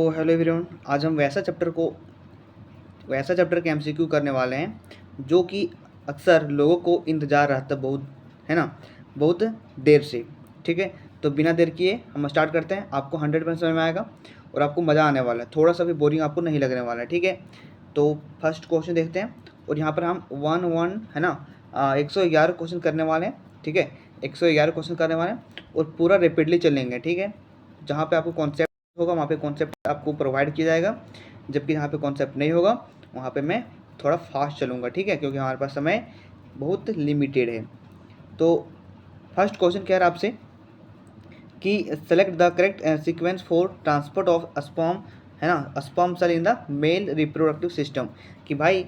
Hello everyone, आज हम वैसा चैप्टर के एमसीक्यू करने वाले हैं जो कि अक्सर लोगों को इंतज़ार रहता है बहुत, है ना, बहुत देर से। ठीक है, तो बिना देर किए हम स्टार्ट करते हैं। आपको 100% समझ में आएगा और आपको मज़ा आने वाला है, थोड़ा सा भी बोरिंग आपको नहीं लगने वाला है। ठीक है, तो फर्स्ट क्वेश्चन देखते हैं और यहाँ पर हम वन है ना 111 क्वेश्चन करने वाले हैं। ठीक है, 111 क्वेश्चन करने वाले हैं और पूरा रेपिडली चलेंगे। ठीक है, जहाँ पे आपको कॉन्सेप्ट होगा वहाँ पे कॉन्सेप्ट आपको प्रोवाइड किया जाएगा, जबकि जहाँ पे कॉन्सेप्ट नहीं होगा वहाँ पे मैं थोड़ा फास्ट चलूँगा। ठीक है, क्योंकि हमारे पास समय बहुत लिमिटेड है। तो फर्स्ट क्वेश्चन क्या है आपसे कि select the correct sequence for transport of sperm, है ना, sperm cell in the male reproductive system. कि भाई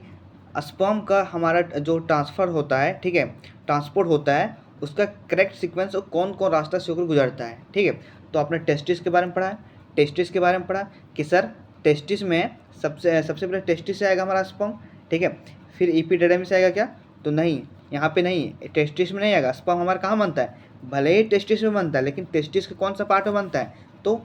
स्पर्म का हमारा जो ट्रांसफ़र होता है, ठीक है, ट्रांसपोर्ट होता है, उसका करेक्ट सीक्वेंस और कौन कौन रास्ता से होकर गुजरता है। ठीक है, तो आपने टेस्टिस के बारे में पढ़ा है, टेस्टिस के बारे में पढ़ा कि सर टेस्टिस में सबसे पहले टेस्टिस से आएगा हमारा स्पर्म। ठीक है, फिर एपिडिडमिस आएगा क्या? तो नहीं, यहाँ पे नहीं, टेस्टिस में नहीं आएगा। स्पर्म हमारा कहाँ बनता है? भले ही टेस्टिस में बनता है, लेकिन टेस्टिस के कौन सा पार्ट में बनता है? तो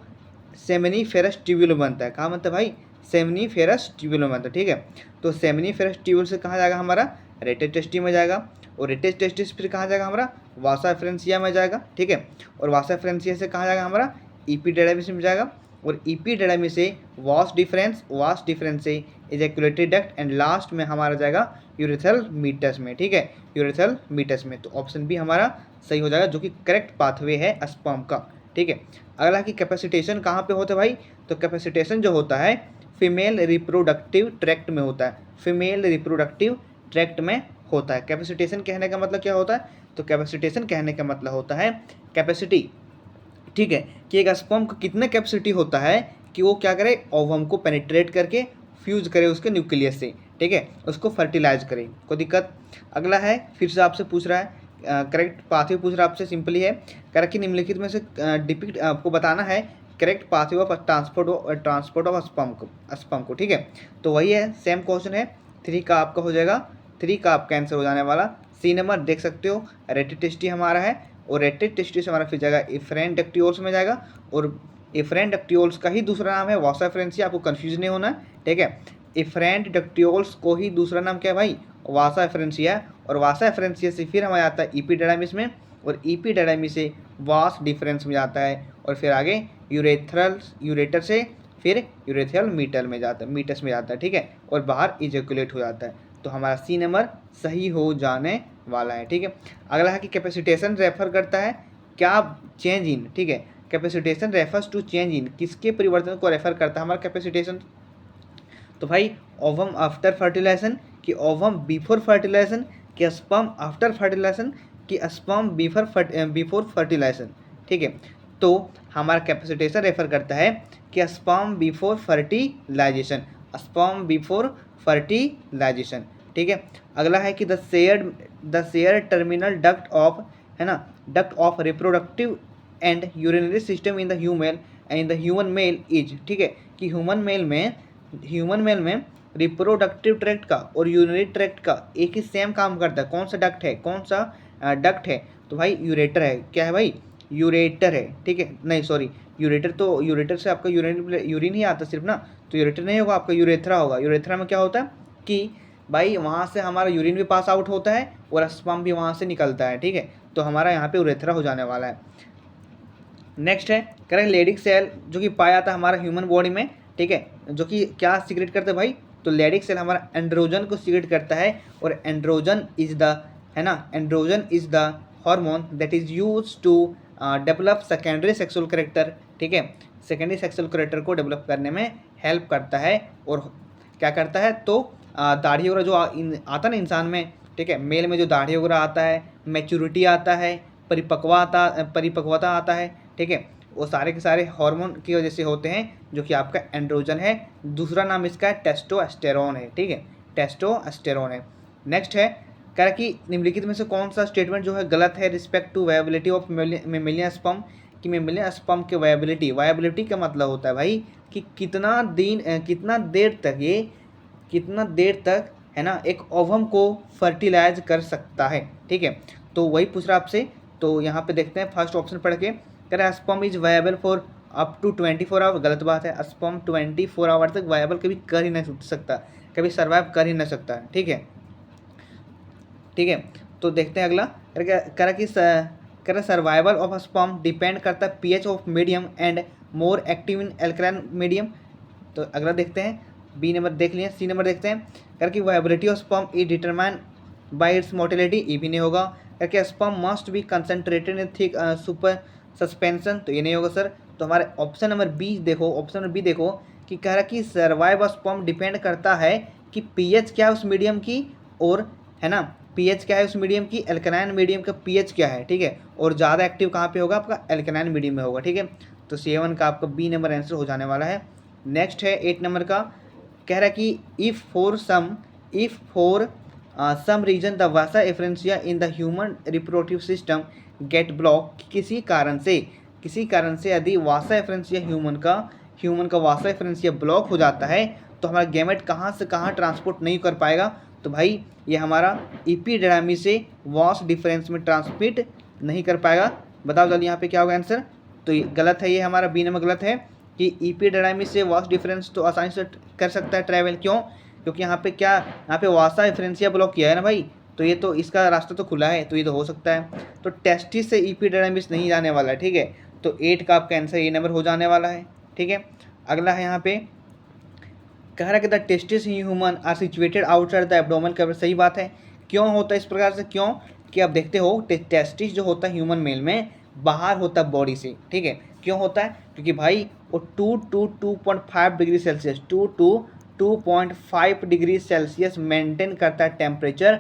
सेमिनीफेरस ट्यूब्यूल में बनता है। कहाँ बनता है भाई? सेमिनीफेरस ट्यूब्यूल में बनता है। ठीक है, तो सेमिनीफेरस ट्यूब्यूल से कहाँ जाएगा हमारा? रेटेड टेस्टी में जाएगा, और रेटेड टेस्टिस फिर कहाँ जाएगा हमारा? वासा फ्रेंसिया में जाएगा। ठीक है, और वासा फ्रेंसिया से कहाँ जाएगा हमारा? इपीडेडमिस में जाएगा, और इपीडेडमिस से वास डिफरेंस से इजैकुलेटरी डक्ट, एंड लास्ट में हमारा जाएगा यूरेथ्रल मीटस में। ठीक है, यूरेथ्रल मीटस में। तो ऑप्शन बी हमारा सही हो जाएगा, जो कि करेक्ट पाथवे है स्पर्म का। ठीक है, अगला कि कैपेसिटेशन कहाँ पे होता है भाई? तो कैपेसिटेशन जो होता है फीमेल रिप्रोडक्टिव ट्रैक्ट में होता है, फीमेल रिप्रोडक्टिव ट्रैक्ट में होता है। कैपेसिटेशन कहने का मतलब क्या होता है? तो कैपेसिटेशन कहने का मतलब होता है कैपेसिटी, ठीक है, कि एक स्पर्म का कितना कैपेसिटी होता है कि वो क्या करे, ओवम को पेनिट्रेट करके फ्यूज करे उसके न्यूक्लियस से। ठीक है, उसको फर्टिलाइज करे। कोई दिक्कत? अगला है, फिर से आपसे पूछ रहा है, करेक्ट पाथवे पूछ रहा है आपसे, सिंपली है करेक्ट कि निम्नलिखित में से डिपिक्ट आपको बताना है correct pathway of transport of sperm को। ठीक है, तो वही है, सेम क्वेश्चन है। 3 का आपका हो जाएगा, 3 का आपका आंसर हो जाने वाला। सी नंबर देख सकते हो, रेटेड टेस्टी हमारा है, और रेटेड टेस्टिस हमारा फिर जाएगा इफ्रेन डक्टियोल्स में जाएगा, और इफ्रेन डक्टियोल्स का ही दूसरा नाम है वासा फ्रेंसिया, आपको कंफ्यूज नहीं होना है। ठीक है, इफ्रेन डक्टियोल्स को ही दूसरा नाम क्या है भाई? वासा फ्रेंसिया, और वासा फ्रेंसिया से फिर हमारा आता है इपीडेडमिस में, और इपीडेडमिस से वास डिफरेंस में जाता है, और फिर आगे यूरेटर से फिर यूरेथ्रल मीटस में जाता है। ठीक है, और बाहर इजैकुलेट हो जाता है। तो हमारा सी नंबर सही हो जाने वाला है। ठीक है, अगला है कि कैपेसिटेशन रेफर करता है क्या? Change in. ठीक है, capacitation refers to change in, किसके परिवर्तन को रेफर करता है हमारा कैपेसिटेशन? तो भाई ओवम आफ्टर फर्टिलाइजेशन, कि ओवम बिफोर फर्टिलाइजेशन, कि स्पर्म आफ्टर फर्टिलाइजेशन, कि स्पर्म बिफोर फर्टिलाइजेशन। ठीक है, तो हमारा कैपेसिटेशन रेफर करता है कि sperm before fertilization, sperm before fertilization. ठीक है, अगला है कि the share terminal duct of, है ना, duct of reproductive and urinary system in the human male is. ठीक है, कि ह्यूमन मेल में रिप्रोडक्टिव ट्रैक्ट का और यूरिनरी ट्रैक्ट का एक ही सेम काम करता है। कौन सा डक्ट है? डक्ट है? तो भाई यूरेटर है। क्या है भाई? यूरेटर है। ठीक है, नहीं सॉरी, यूरेटर से आपका यूरिन ही आता सिर्फ ना, तो यूरेटर नहीं होगा, आपका यूरेथ्रा होगा। यूरेथ्रा में क्या होता है कि भाई वहाँ से हमारा यूरिन भी पास आउट होता है और स्पर्म भी वहाँ से निकलता है। ठीक है, तो हमारा यहाँ पे यूरेथ्रा हो जाने वाला है। नेक्स्ट है करेक्ट लेडिक सेल, जो कि पाया जाता है हमारा ह्यूमन बॉडी में। ठीक है, जो कि क्या सीक्रेट करता है भाई? तो लेडिक सेल हमारा एंड्रोजन को सीक्रेट करता है, और एंड्रोजन इज द, है ना, androgen is the hormone that is use to develop secondary sexual character. ठीक है, सेकेंडरी सेक्सुअल कैरेक्टर को डेवलप करने में हेल्प करता है, और क्या करता है? तो दाढ़ी वगैरह जो आता ना इंसान में, ठीक है, मेल में जो दाढ़ी वगैरह आता है, मैच्योरिटी आता है, परिपक्वता आता है। ठीक है, वो सारे के सारे हार्मोन की वजह से होते हैं, जो कि आपका एंड्रोजन है। दूसरा नाम इसका है टेस्टोस्टेरोन है। ठीक है, टेस्टोस्टेरोन है। नेक्स्ट है कह रहा कि निम्नलिखित में से कौन सा स्टेटमेंट जो है गलत है respect to viability of mammalian sperm, कि मेमेलियन स्पर्म के वायबिलिटी का मतलब होता है भाई कि कितना देर तक है ना एक ओवम को फर्टिलाइज कर सकता है। ठीक है, तो वही पूछ रहा आपसे। तो यहाँ पे देखते हैं फर्स्ट ऑप्शन पढ़ के, कह रहा है sperm is viable for up to 24 hour, गलत बात है। स्पर्म 24 आवर तक वायबल कभी कर ही नहीं सकता, कभी सर्वाइव कर ही नहीं सकता है, ठीक है। ठीक है, तो देखते हैं अगला। कह रहा सर्वाइवल ऑफ स्पर्म डिपेंड करता है pH of medium and more active in alkaline medium. तो अगला देखते हैं, बी नंबर देख लिए, सी नंबर देखते हैं। कह कि viability of sperm is determine by it's motility, ये भी नहीं होगा। करके sperm must be concentrated in thick super suspension, तो ये नहीं होगा सर। तो हमारे ऑप्शन नंबर बी देखो, ऑप्शन नंबर बी देखो कि कह रहा कि सर्वाइव ऑफ स्पर्म डिपेंड करता है कि पीएच क्या है उस मीडियम की, और है ना पीएच क्या है उस मीडियम की, एल्कलाइन मीडियम का पीएच क्या है, ठीक है। और ज़्यादा एक्टिव कहाँ पे होगा, आपका एल्कलाइन मीडियम में होगा, ठीक है। तो C1 का आपका बी नंबर आंसर हो जाने वाला है। नेक्स्ट है 8 नंबर का। कह रहा है कि if for some reason the vasa efferentia in the human reproductive system get block, किसी कारण से यदि वासा एफरेंसिया ह्यूमन का वासा एफरेंसिया ब्लॉक हो जाता है तो हमारा गैमेट कहाँ से कहाँ ट्रांसपोर्ट नहीं कर पाएगा। तो भाई ये हमारा एपिडर्मिस से वास डिफरेंस में ट्रांसमिट नहीं कर पाएगा। बताओ जल्दी यहाँ पे क्या होगा आंसर। तो ये गलत है, ये हमारा बी नंबर गलत है कि एपिडर्मिस से वास डिफरेंस तो आसानी से कर सकता है ट्रैवल, क्यों, क्योंकि यहाँ पे वासा एफरेंसिया ब्लॉक किया है ना भाई, तो ये तो इसका रास्ता तो खुला है, तो ये तो हो सकता है। तो टेस्टिस से एपिडर्मिस नहीं जाने वाला है, ठीक है। तो 8 का आपका आंसर ये नंबर हो जाने वाला है, ठीक है। अगला है यहाँ पे कह रहा है कि the testis in human are situated outside the abdomen cavity, सही बात है। क्यों होता है इस प्रकार से, क्यों कि आप देखते हो टेस्टिस जो होता है ह्यूमन मेल में बाहर होता है बॉडी से, ठीक है। क्यों होता है, क्योंकि भाई वो 2.5 degree Celsius 2.5 degree Celsius maintain करता है टेम्परेचर,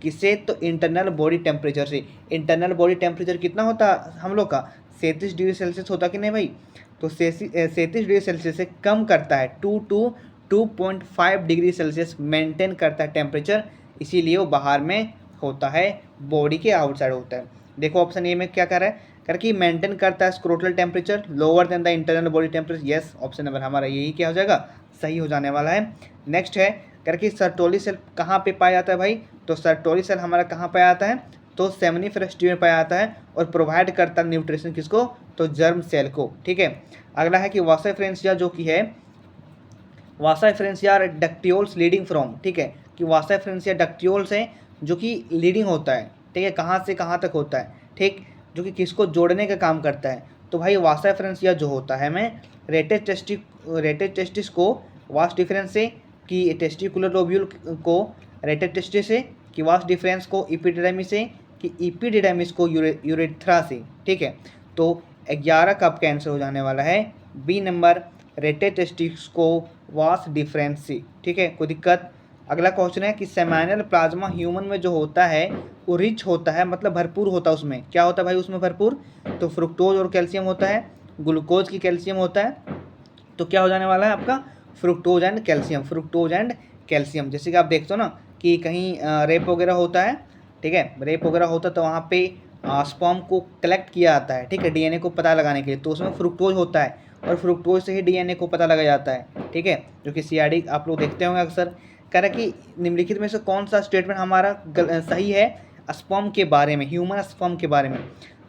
किसे, तो इंटरनल बॉडी टेम्परेचर से। इंटरनल बॉडी टेम्परेचर कितना होता है हम लोग का, 37 डिग्री सेल्सियस होता कि नहीं भाई। तो 37 डिग्री सेल्सियस से कम करता है, 2.5 डिग्री सेल्सियस मेंटेन करता है टेम्परेचर, इसीलिए वो बाहर में होता है, बॉडी के आउटसाइड होता है। देखो ऑप्शन ए में क्या कर रहा है, करके मेंटेन करता है scrotal temperature lower than the internal body temperature. Yes, option number हमारा यही क्या हो जाएगा, सही हो जाने वाला है। नेक्स्ट है करके सर्टोली सेल कहाँ पे पाया जाता है भाई, तो सर्टोली सेल हमारा कहाँ पाया जाता है, तो सेमिनिफरस ट्री में पाया जाता है और प्रोवाइड करता है न्यूट्रिशन किसको, तो जर्म सेल को, ठीक है। अगला है कि वासा एफरेंसिया जो कि है वासा एफरेंसिया डक्टियोल्स लीडिंग फ्रॉम, ठीक है, कि वासा एफरेंसिया डक्टियोल्स है जो कि लीडिंग होता है, ठीक है, कहाँ से कहाँ तक होता है, ठीक, जो कि किसको जोड़ने का काम करता है। तो भाई वासा एफरेंसिया जो होता है हमें रेटेड टेस्टिस को वास डिफरेंस से, कि टेस्टिकुलर लोब्यूल को रेटेड टेस्टिस से, कि वास डिफरेंस को एपिडिडाइमिस से, कि एपिडिडाइमिस को यूरेथ्रा से, ठीक है। तो 11 का आपका आंसर हो जाने वाला है बी नंबर रेटेड टेस्टिस को वास डिफरेंस से, ठीक है, कोई दिक्कत। अगला क्वेश्चन है कि सेमाइनल प्लाज्मा ह्यूमन में जो होता है वो रिच होता है, मतलब भरपूर होता है, उसमें क्या होता है भाई, उसमें भरपूर, तो फ्रुक्टोज और कैल्शियम होता है, ग्लूकोज की कैल्शियम होता है, तो क्या हो जाने वाला है आपका फ्रुक्टोज एंड कैल्शियम। जैसे कि आप देखते हो ना कि कहीं रेप वगैरह होता है, ठीक है, रेप वगैरह होता है तो वहाँ पे स्पर्म को कलेक्ट किया जाता है, ठीक है, डीएनए को पता लगाने के लिए, तो उसमें फ्रुक्टोज होता है और फ्रुक्टोज से ही डीएनए को पता लगा जाता है, ठीक है, जो कि सीआरडी आप लोग देखते होंगे अक्सर। कह रहा है कि निम्नलिखित में से कौन सा स्टेटमेंट हमारा सही है स्पर्म के बारे में, ह्यूमन स्पर्म के बारे में।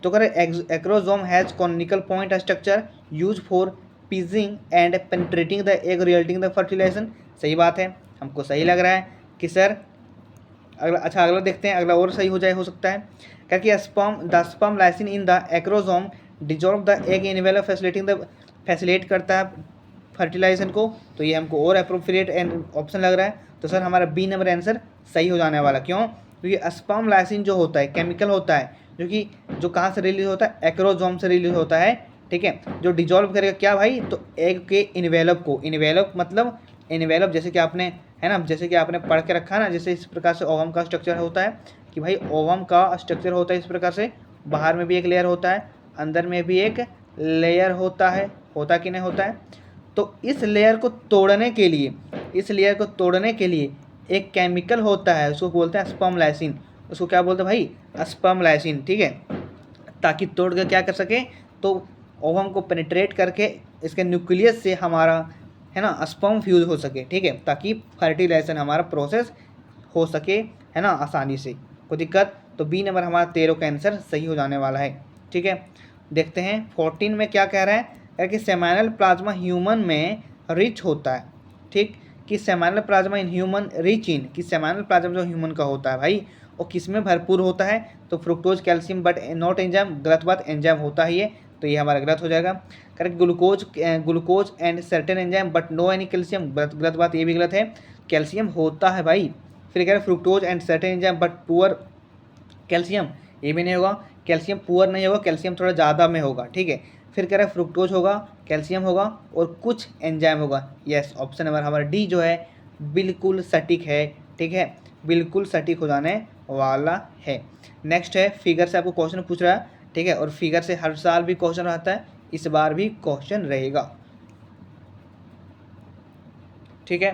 तो कह रहे acrosome has conical point structure use for piercing and penetrating the egg resulting the fertilisation, सही बात है, हमको सही लग रहा है कि सर अगला देखते हैं, अगला और सही हो सकता है। क्योंकि sperm lysine in the acrosome dissolve the egg envelope facilitate करता है फर्टिलाइजेशन को, तो ये हमको और अप्रोप्रिएट ऑप्शन लग रहा है। तो सर हमारा बी नंबर आंसर सही हो जाने वाला, क्यों, क्योंकि स्पर्म लाइसिन जो होता है केमिकल होता है जो कहाँ से रिलीज होता है, एक्रोसोम से रिलीज होता है, ठीक है, जो डिजॉल्व करेगा क्या भाई, तो एग के इन्वेलप को, इन्वेलप मतलब इन्वेलप जैसे कि आपने है ना, जैसे कि आपने पढ़ के रखा ना, जैसे इस प्रकार से ओवम का स्ट्रक्चर होता है कि भाई ओवम का स्ट्रक्चर होता है इस प्रकार से, बाहर में भी एक लेयर होता है, अंदर में भी एक लेयर होता है, होता कि नहीं होता है। तो इस लेयर को तोड़ने के लिए एक केमिकल होता है, उसको बोलते हैं स्पर्म लाइसिन, उसको क्या बोलते हैं भाई, स्पर्म लाइसिन, ठीक है, ताकि तोड़ कर क्या कर सके, तो ओवम को पेनिट्रेट करके इसके न्यूक्लियस से हमारा है ना स्पर्म फ्यूज हो सके, ठीक है, ताकि फर्टिलाइजेशन हमारा प्रोसेस हो सके, है ना, आसानी से, कोई दिक्कत। तो बी नंबर हमारा 13 का आंसर सही हो जाने वाला है, ठीक है। देखते हैं 14 में क्या कह रहा है, कि सेमाइनल प्लाज्मा ह्यूमन में रिच होता है, ठीक, कि seminal plasma in human rich in, कि सेमाइनल प्लाज्मा जो ह्यूमन का होता है भाई वो किस में भरपूर होता है, तो fructose calcium but not enzyme, गलत बात, एंजाइम होता ही है, तो ये हमारा गलत हो जाएगा। Correct, glucose and certain enzyme but no any calcium, गलत बात, ये भी गलत है, कैल्शियम होता है भाई। फिर कह रहे fructose and certain enzyme but poor calcium, ये भी नहीं होगा, कैल्शियम पुअर नहीं होगा, कैल्शियम थोड़ा ज़्यादा में होगा, ठीक है। फिर कह रहे हैं फ्रुक्टोज होगा, कैल्शियम होगा और कुछ एंजाइम होगा। यस, ऑप्शन नंबर हमारा डी जो है बिल्कुल सटीक है, ठीक है, बिल्कुल सटीक हो जाने वाला है। नेक्स्ट है फिगर से आपको क्वेश्चन पूछ रहा है, ठीक है, और फिगर से हर साल भी क्वेश्चन रहता है, इस बार भी क्वेश्चन रहेगा, ठीक है।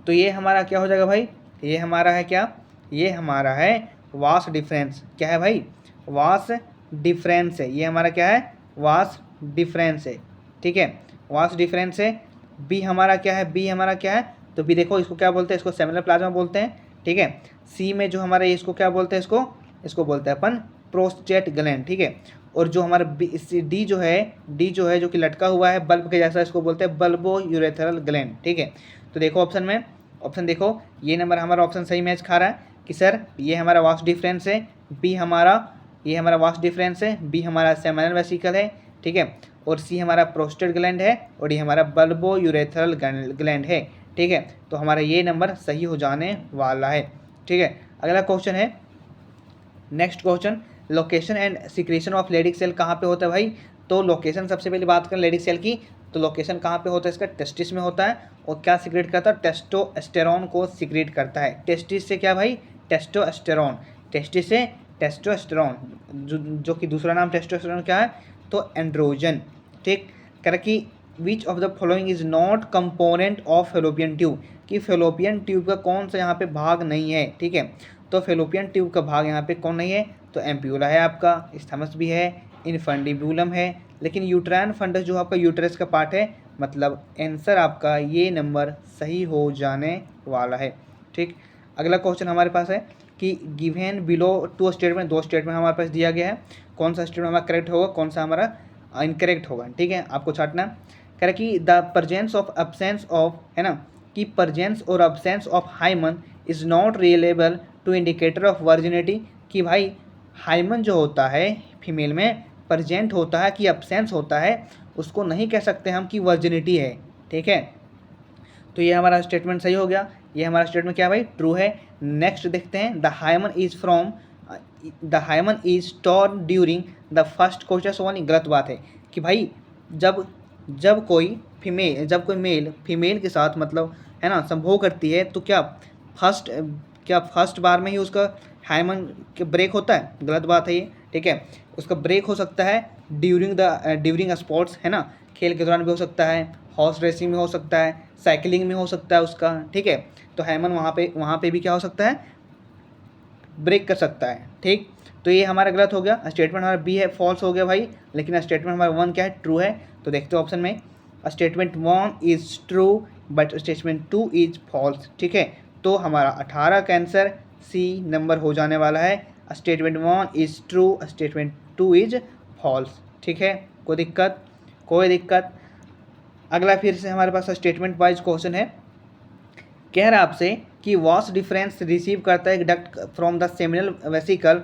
तो ये हमारा क्या हो जाएगा भाई, ये हमारा है क्या, ये हमारा है वास डिफरेंस, क्या है भाई, वास डिफरेंस है, ये हमारा क्या है, वास डिफरेंस है, ठीक है, वास डिफरेंस है। बी हमारा क्या है, बी हमारा क्या है, तो बी देखो इसको क्या बोलते हैं, इसको सेमिनल प्लाज्मा बोलते हैं, ठीक है। सी में जो हमारा इसको क्या बोलते हैं, इसको बोलते हैं अपन प्रोस्टेट ग्लैंड, ठीक है। और जो हमारा डी जो है जो कि लटका हुआ है बल्ब के जैसा, इसको बोलते हैं बल्बो यूरेथरल ग्लैंड, ठीक है। तो देखो ऑप्शन में, ऑप्शन देखो, ये नंबर हमारा ऑप्शन सही मैच खा रहा है कि सर ये हमारा वास्ट डिफरेंस है, बी हमारा, ये हमारा वास्ट डिफरेंस है, बी हमारा सेमिनल वेसिकल है, ठीक है, और सी हमारा प्रोस्टेट ग्लैंड है, और ये हमारा बल्बो यूरेथरल ग्लैंड है, ठीक है। तो हमारा ये नंबर सही हो जाने वाला है, ठीक है। अगला क्वेश्चन है, next question, location and secretion of Leydig cell कहाँ पे होता है भाई, तो लोकेशन सबसे पहले बात करें लेडिक सेल की, तो लोकेशन कहाँ पे होता है इसका, टेस्टिस में होता है, और क्या सिक्रेट करता है, टेस्टोस्टेरोन को सिक्रेट करता है। टेस्टिस से क्या भाई, टेस्टोस्टेरोन, टेस्टिस से टेस्टोस्टेरोन, जो कि दूसरा नाम टेस्टोस्टेरोन क्या है, तो एंड्रोजन, ठीक। कह कि which of the following is not component of fallopian tube, कि फेलोपियन ट्यूब का कौन सा यहाँ पे भाग नहीं है, ठीक है। तो फेलोपियन ट्यूब का भाग यहाँ पे कौन नहीं है, तो एम्प्यूला है आपका, स्थमस भी है, इनफंडिबुलम है, लेकिन यूट्राइन फंडस जो आपका यूट्रस का पार्ट है, मतलब आंसर आपका ये नंबर सही हो जाने वाला है, ठीक। अगला क्वेश्चन हमारे पास है कि गिवन बिलो टू स्टेटमेंट, दो स्टेटमेंट हमारे पास दिया गया है, कौन सा स्टेटमेंट हमारा करेक्ट होगा, कौन सा हमारा इनकरेक्ट होगा, ठीक है, आपको छाटना। कह रहा कि the presence of absence of, है ना, कि प्रजेंस और absence of hymen is not reliable to indicator of virginity, कि भाई हाइमन जो होता है फीमेल में प्रजेंट होता है कि एब्सेंस होता है, उसको नहीं कह सकते हम कि वर्जिनिटी है, ठीक है। तो ये हमारा स्टेटमेंट सही हो गया, ये हमारा स्टेटमेंट क्या भाई, ट्रू है। नेक्स्ट देखते हैं, the hymen is torn during the first coitus only, गलत बात है, कि भाई जब कोई मेल फीमेल के साथ मतलब, है ना, संभोग करती है, तो क्या फर्स्ट बार में ही उसका हाइमन के ब्रेक होता है, गलत बात है ये, ठीक है। उसका ब्रेक हो सकता है ड्यूरिंग स्पोर्ट्स, है ना, खेल के दौरान भी हो सकता है, हॉर्स रेसिंग में हो सकता है, साइकिलिंग में हो सकता है उसका, ठीक है। तो हाइमन वहाँ पे भी क्या हो सकता है, ब्रेक कर सकता है, ठीक। तो ये हमारा गलत हो गया, स्टेटमेंट हमारा बी है फॉल्स हो गया भाई, लेकिन स्टेटमेंट हमारा वन क्या है, ट्रू है। तो देखते हो ऑप्शन में, statement 1 is true but statement 2 is false, ठीक है। तो हमारा 18 का आंसर सी नंबर हो जाने वाला है, statement 1 is true, statement 2 is false, ठीक है, कोई दिक्कत। अगला फिर से हमारे पास स्टेटमेंट वाइज क्वेश्चन है, कह रहा है आपसे कि वास डिफरेंस रिसीव करता है duct from the seminal vesicle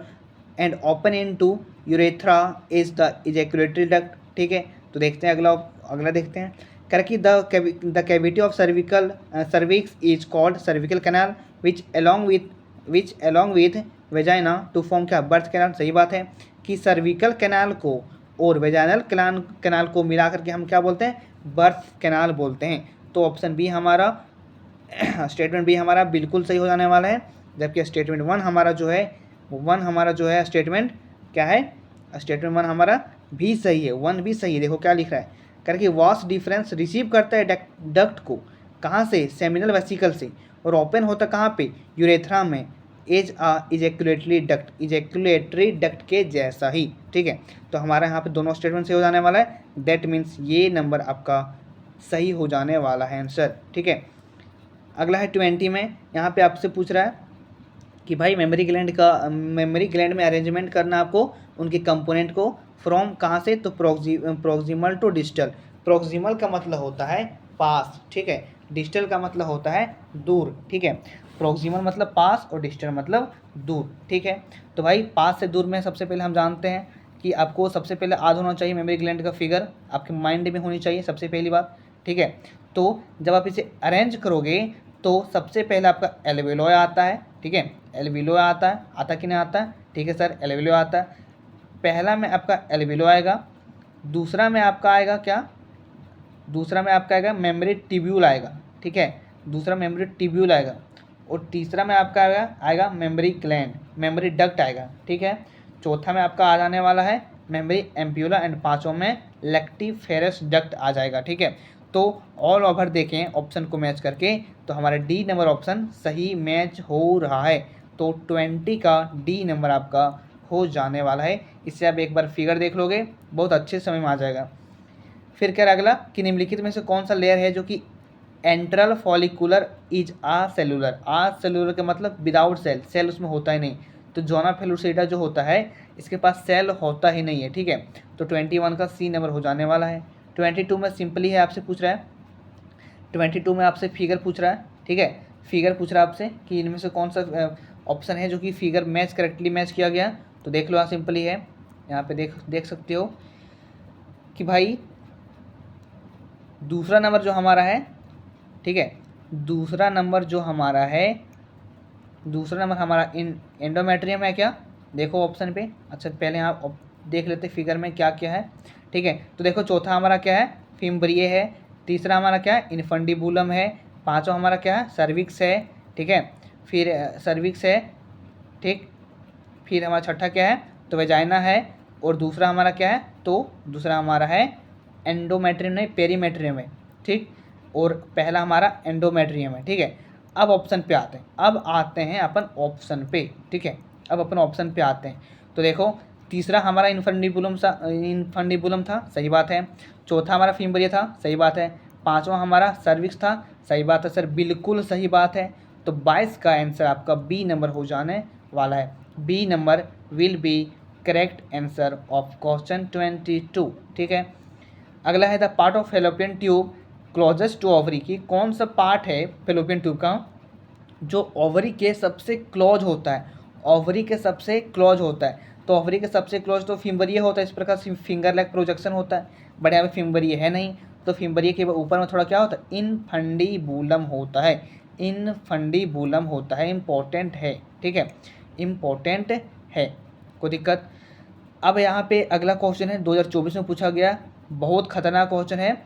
and open into urethra is the ejaculatory duct, ठीक है। तो देखते हैं अगला देखते हैं, कह कि the cavity of cervix is called cervical canal which along with vagina to form क्या, बर्थ कैनाल, सही बात है, कि सर्विकल कैनाल को और वेजाइनल कैनाल को मिला करके हम क्या बोलते हैं, बर्थ कैनाल बोलते हैं। तो ऑप्शन बी हमारा स्टेटमेंट बी हमारा बिल्कुल सही हो जाने वाला है, जबकि स्टेटमेंट वन हमारा जो है स्टेटमेंट क्या है, स्टेटमेंट वन हमारा भी सही है, वन भी सही है। देखो क्या लिख रहा है, करके वास डिफरेंस रिसीव करता है डक्ट को, कहाँ से, सेमिनल वेसिकल से, और ओपन होता कहाँ पे, यूरेथ्रा में, एज इजैकुलेटरी डक्ट के जैसा ही, ठीक है। तो हमारा यहाँ पे दोनों स्टेटमेंट सही हो जाने वाला है, दैट मीन्स ये नंबर आपका सही हो जाने वाला है आंसर, ठीक है। अगला है 20 में, यहाँ पे आपसे पूछ रहा है कि भाई मेमोरी ग्लैंड में अरेंजमेंट करना आपको उनके कंपोनेंट को फ्रॉम कहाँ से, तो प्रॉक्सिमल टू डिस्टल, प्रोक्सिमल का मतलब होता है पास, ठीक है। डिस्टल का मतलब होता है दूर, ठीक है। प्रोक्सिमल मतलब पास और डिस्टल मतलब दूर, ठीक है। तो भाई पास से दूर में सबसे पहले हम जानते हैं कि आपको सबसे पहले याद होना चाहिए मेमोरी ग्लैंड का फिगर, आपके माइंड में होनी चाहिए सबसे पहली बात, ठीक है। तो जब आप इसे अरेंज करोगे तो सबसे पहले आपका एल्वेलोय आता है, ठीक है। एल्वेलोय आता कि नहीं आता, ठीक है सर, एल्वेलोय आता है। पहला में आपका एल्वेलोय आएगा, दूसरा में आपका आएगा क्या, दूसरा में आपका आएगा मेमोरी ट्यूब्यूल आएगा, ठीक है। दूसरा मेमोरी ट्यूब्यूल आएगा और तीसरा में आपका आएगा मेमोरी ग्लैंड, मेमोरी डक्ट आएगा, ठीक है। चौथा में आपका आ जाने वाला है मेमोरी एम्प्यूला एंड पाँचों में लेक्टिफेरस डक्ट आ जाएगा, ठीक है। तो ऑल ओवर देखें ऑप्शन को मैच करके तो हमारा डी नंबर ऑप्शन सही मैच हो रहा है। तो 20 का डी नंबर आपका हो जाने वाला है। इससे आप एक बार फिगर देख लोगे बहुत अच्छे समय में आ जाएगा। फिर क्या अगला कि निम्नलिखित में से कौन सा लेयर है जो कि antral follicular is acellular. Acellular का मतलब विदाउट सेल, सेल उसमें होता ही नहीं। तो जोना फेलुसिडा जो होता है इसके पास सेल होता ही नहीं है, ठीक है। तो 21 का सी नंबर हो जाने वाला है। 22 में सिंपली है, आपसे पूछ रहा है 22 में आपसे फिगर पूछ रहा है, ठीक है। फिगर पूछ रहा है आपसे कि इनमें से कौन सा ऑप्शन है जो कि फिगर मैच करेक्टली मैच किया गया। तो देख लो, यहाँ सिंपली है, यहाँ पे देख सकते हो कि भाई दूसरा नंबर जो हमारा है, ठीक है, दूसरा नंबर हमारा एंडोमेट्रियम है क्या, देखो ऑप्शन पे। अच्छा पहले आप देख लेते फिगर में क्या क्या है, ठीक है। तो देखो चौथा हमारा क्या है, फिम्ब्रिये है। तीसरा हमारा क्या है, इन्फंडिबुलम है। पांचवा हमारा क्या है, सर्विक्स है, ठीक है। फिर सर्विक्स है, ठीक। फिर हमारा छठा क्या है, तो वेजाइना है। और दूसरा हमारा क्या है, तो दूसरा हमारा है एंडोमेट्रियम नहीं, पेरीमेट्रियम है, ठीक। और पहला हमारा एंडोमेट्रियम है, ठीक है। अब ऑप्शन पे आते हैं, अब आते हैं अपन ऑप्शन पे, ठीक है। अब अपन ऑप्शन पे आते हैं तो देखो तीसरा हमारा इन्फंडिबुलम था, सही बात है। चौथा हमारा फिम्ब्रिया था, सही बात है। पांचवा हमारा सर्विक्स था, सही बात है सर, बिल्कुल सही बात है। तो 22 का आंसर आपका बी नंबर हो जाने वाला है। B number will be correct answer of question 22, ठीक है। अगला है the part of fallopian tube closest to ovary, की कौन सा पार्ट है फेलोपियन ट्यूब का जो ओवरी के सबसे क्लोज होता है, ओवरी के सबसे क्लोज होता है। तो ओवरी के सबसे क्लोज तो फिम्बरिया होता है, इस प्रकार फिंगर लाइक प्रोजेक्शन होता है, बट यहाँ पे फिम्बरिया है नहीं। तो फिम्बरिया के ऊपर में थोड़ा क्या होता है, इनफंडिबुलम होता है, इनफंडिबुलम होता है, इम्पोर्टेंट है, ठीक है, इम्पोर्टेंट है, कोई दिक्कत। अब यहाँ पे अगला क्वेश्चन है 2024 में पूछा गया, बहुत खतरनाक क्वेश्चन है,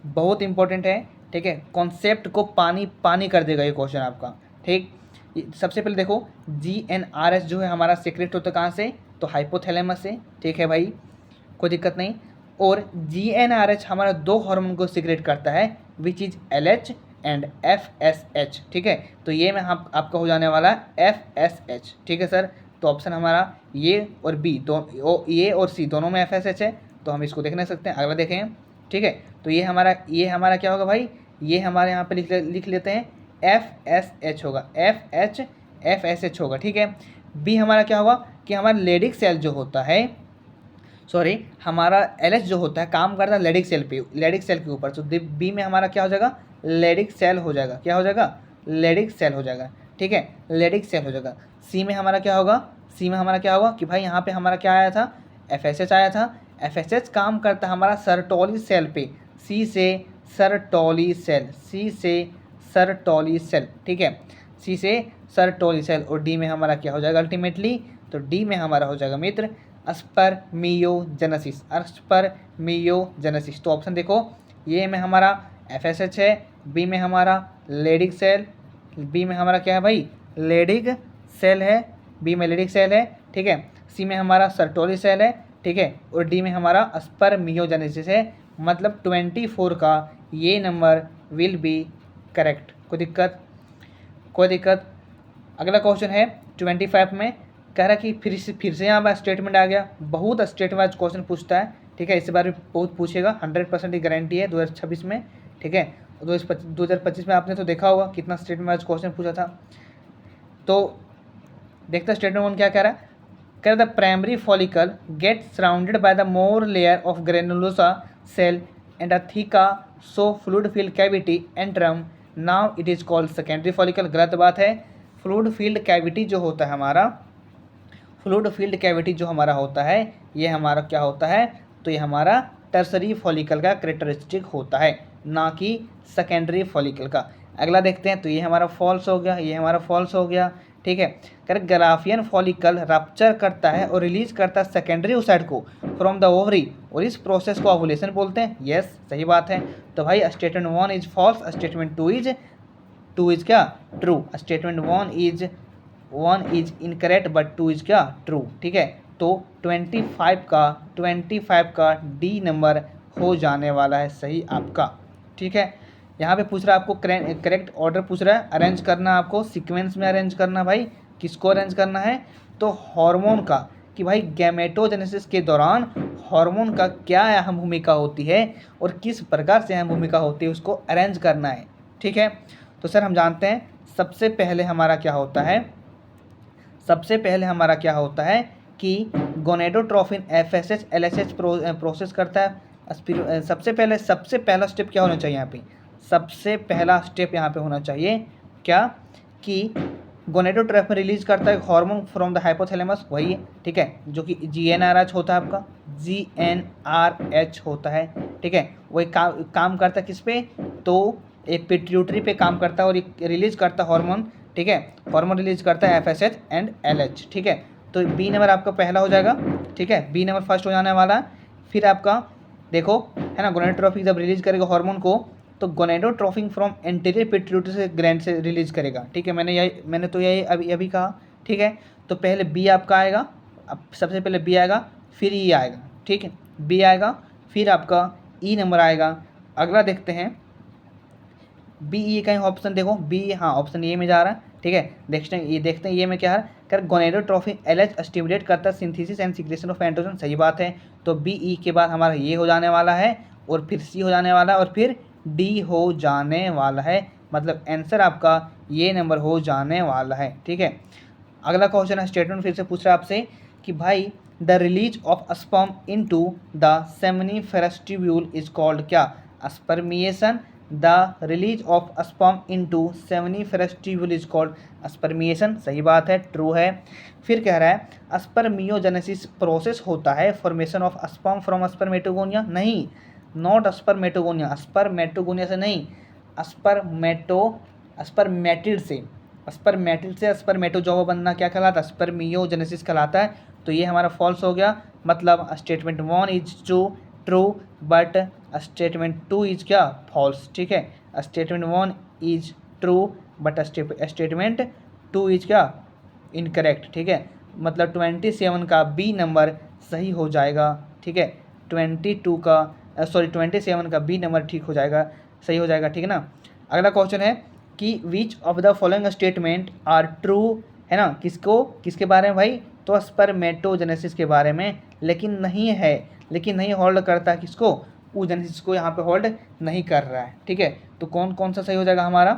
बहुत इंपॉर्टेंट है, ठीक है। कॉन्सेप्ट को पानी पानी कर देगा ये क्वेश्चन आपका, ठीक। सबसे पहले देखो GnRH जो है हमारा सीक्रेट होता है कहाँ से, तो हाइपोथैलेमस से, ठीक है भाई, कोई दिक्कत नहीं। और GnRH हमारा दो हार्मोन को सीक्रेट करता है which is LH and FSH, ठीक है। तो ये में आपका हो जाने वाला है FSH, ठीक है सर। तो ऑप्शन हमारा ये और बी, तो ए और सी दोनों में FSH है, तो हम इसको देख नहीं सकते हैं। अगला देखें, ठीक है। तो ये हमारा क्या होगा भाई, ये हमारे यहाँ पे लिख लेते हैं FSH होगा, FSH होगा, ठीक है। बी हमारा क्या होगा कि हमारा लेडिक सेल जो होता है, सॉरी हमारा LH जो होता है काम करता है लेडिक सेल पे, लेडिक सेल के ऊपर। तो बी में हमारा क्या हो जाएगा, लेडिक सेल हो जाएगा, क्या हो जाएगा, लेडिक सेल हो जाएगा, ठीक है, लेडिक सेल हो जाएगा। सी में हमारा क्या होगा, सी में हमारा क्या होगा कि भाई यहाँ पे हमारा क्या आया था, FSH आया था। FSH काम करता है हमारा सर्टोली सेल पे, सी से सर्टोली सेल, सी से सर्टोली सेल, ठीक है, सी से सर्टोली सेल। और डी में हमारा क्या हो जाएगा अल्टीमेटली, तो डी में हमारा हो जाएगा मित्र स्पर्मियोजेनेसिस, स्पर्मियोजेनेसिस। तो ऑप्शन देखो, ये में हमारा FSH है, बी में हमारा लेडिक सेल, बी में हमारा क्या है भाई, लेडिक सेल है, बी में लेडिक सेल है, ठीक है। सी में हमारा सर्टोली सेल है, ठीक है। और डी में हमारा स्पर्मियोजेनेसिस है। मतलब 24 का ये नंबर विल बी करेक्ट, कोई दिक्कत, कोई दिक्कत। अगला क्वेश्चन है 25 में, कह रहा कि फिर से यहाँ पर स्टेटमेंट आ गया, बहुत स्टेटमेंट वाइज क्वेश्चन पूछता है, ठीक है। इस बार भी बहुत पूछेगा, 100% की गारंटी है 2026 में, ठीक है। 2025 में आपने तो देखा होगा कितना स्टेटमेंट वाइज क्वेश्चन पूछा था। तो देखते स्टेटमेंट 1 क्या कह रहा है, कह रहा the primary follicle get surrounded by the more layer of granulosa cell and a theca so fluid filled cavity antrum, now it is called secondary follicle. गलत बात है। फ्लूइड फील्ड कैविटी जो होता है हमारा, फ्लूइड फील्ड कैविटी जो हमारा होता है, ये हमारा क्या होता है, तो ये हमारा टर्सरी फॉलिकल का कैरेक्टरिस्टिक होता है, ना कि सेकेंडरी फॉलिकल का। अगला देखते हैं, तो ये हमारा फॉल्स हो गया, ये हमारा फॉल्स हो गया, ठीक है। करेक्ट, ग्राफियन फॉलिकल रप्चर करता है और रिलीज करता है सेकेंडरी ओसाइट को फ्रॉम द ओवरी, और इस प्रोसेस को ओवुलेशन बोलते हैं। यस, सही बात है। तो भाई statement 1 is false, statement 2 is क्या, true. Statement 1 is incorrect but 2 is क्या, ट्रू, ठीक है। तो 25 का डी नंबर हो जाने वाला है सही आपका, ठीक है। यहाँ पे पूछ रहा है आपको करेक्ट ऑर्डर पूछ रहा है, अरेंज करना आपको सीक्वेंस में अरेंज करना। भाई किसको अरेंज करना है, तो हार्मोन का, कि भाई गैमेटोजेनेसिस के दौरान हार्मोन का क्या अहम भूमिका होती है और किस प्रकार से अहम भूमिका होती है, उसको अरेंज करना है, ठीक है। तो सर हम जानते हैं सबसे पहले हमारा क्या होता है, सबसे पहले हमारा क्या होता है कि गोनेडोट्रोफिन एफएसएच एलएसएच प्रोसेस करता है। सबसे पहला स्टेप क्या होना चाहिए यहाँ पे, सबसे पहला स्टेप यहाँ पे होना चाहिए क्या, कि गोनेडोट्रोफिन रिलीज करता है हार्मोन फ्रॉम द हाइपोथैलेमस, वही है, ठीक है, जो कि जीएनआरएच होता है आपका, जीएनआरएच होता है, ठीक है। वही काम करता है किस पे, तो एक पिट्यूटरी पे काम करता है और रिलीज करता है हार्मोन, ठीक है, हार्मोन रिलीज करता है एफएसएच एंड एलएच, ठीक है। तो बी नंबर आपका पहला हो जाएगा, ठीक है, बी नंबर फर्स्ट हो जाने वाला है। फिर आपका देखो है ना, गोनेडोट्रोफिन जब रिलीज करेगा हार्मोन को, तो गोनेडोट्रोफिन फ्रॉम एंटीरियर पिट्यूटरी से ग्लैंड से रिलीज करेगा, ठीक है। मैंने तो यही अभी कहा, ठीक है। तो पहले बी आपका आएगा, अब सबसे पहले बी आएगा, फिर ई आएगा, ठीक है, बी आएगा, फिर आपका ई नंबर आएगा। अगला देखते हैं, बी ई कहीं ऑप्शन देखो, बी हाँ ऑप्शन ए में जा रहा है, ठीक है। देखते हैं ये में क्या है, कर गोनेडोट्रोफिन एलएच स्टिमुलेट करता है synthesis and secretion of androgen, सही बात है। तो बी ई के बाद हमारा ये हो जाने वाला है, और फिर सी हो जाने वाला है, और फिर डी हो जाने वाला है, मतलब आंसर आपका ये नंबर हो जाने वाला है, ठीक है। अगला क्वेश्चन है, स्टेटमेंट फिर से पूछ रहा है आपसे कि भाई the release of sperm into the seminiferous tubule is called क्या, spermiation. The release of sperm into seminiferous tubule is called spermiation, सही बात है, ट्रू है। फिर कह रहा है स्पर्मियोजेनेसिस प्रोसेस होता है formation of sperm from spermatogonia, नहीं, नॉट स्पर्मेटोगोनिया, स्पर्मेटोगोनिया से नहीं, स्पर्मेटिड से, स्पर्मेटिड से स्पर्मेटोजोआ बनना क्या कहलाता है, स्पर्मियोजेनेसिस कहलाता है। तो ये हमारा फॉल्स हो गया, मतलब statement 1 is true but statement 2 is क्या, फॉल्स, ठीक है। Statement 1 is true but statement 2 is क्या, इनकरेक्ट, ठीक है। मतलब 27 का बी नंबर सही हो जाएगा, ठीक है। 27 का बी नंबर ठीक हो जाएगा, सही हो जाएगा, ठीक है ना। अगला क्वेश्चन है कि which of the following statement are true, है ना, किसके बारे में भाई, तो स्पर्मेटोजेनेसिस के बारे में, लेकिन नहीं होल्ड करता है किसको, oogenesis को यहाँ पे होल्ड नहीं कर रहा है, ठीक है। तो कौन कौन सा सही हो जाएगा हमारा,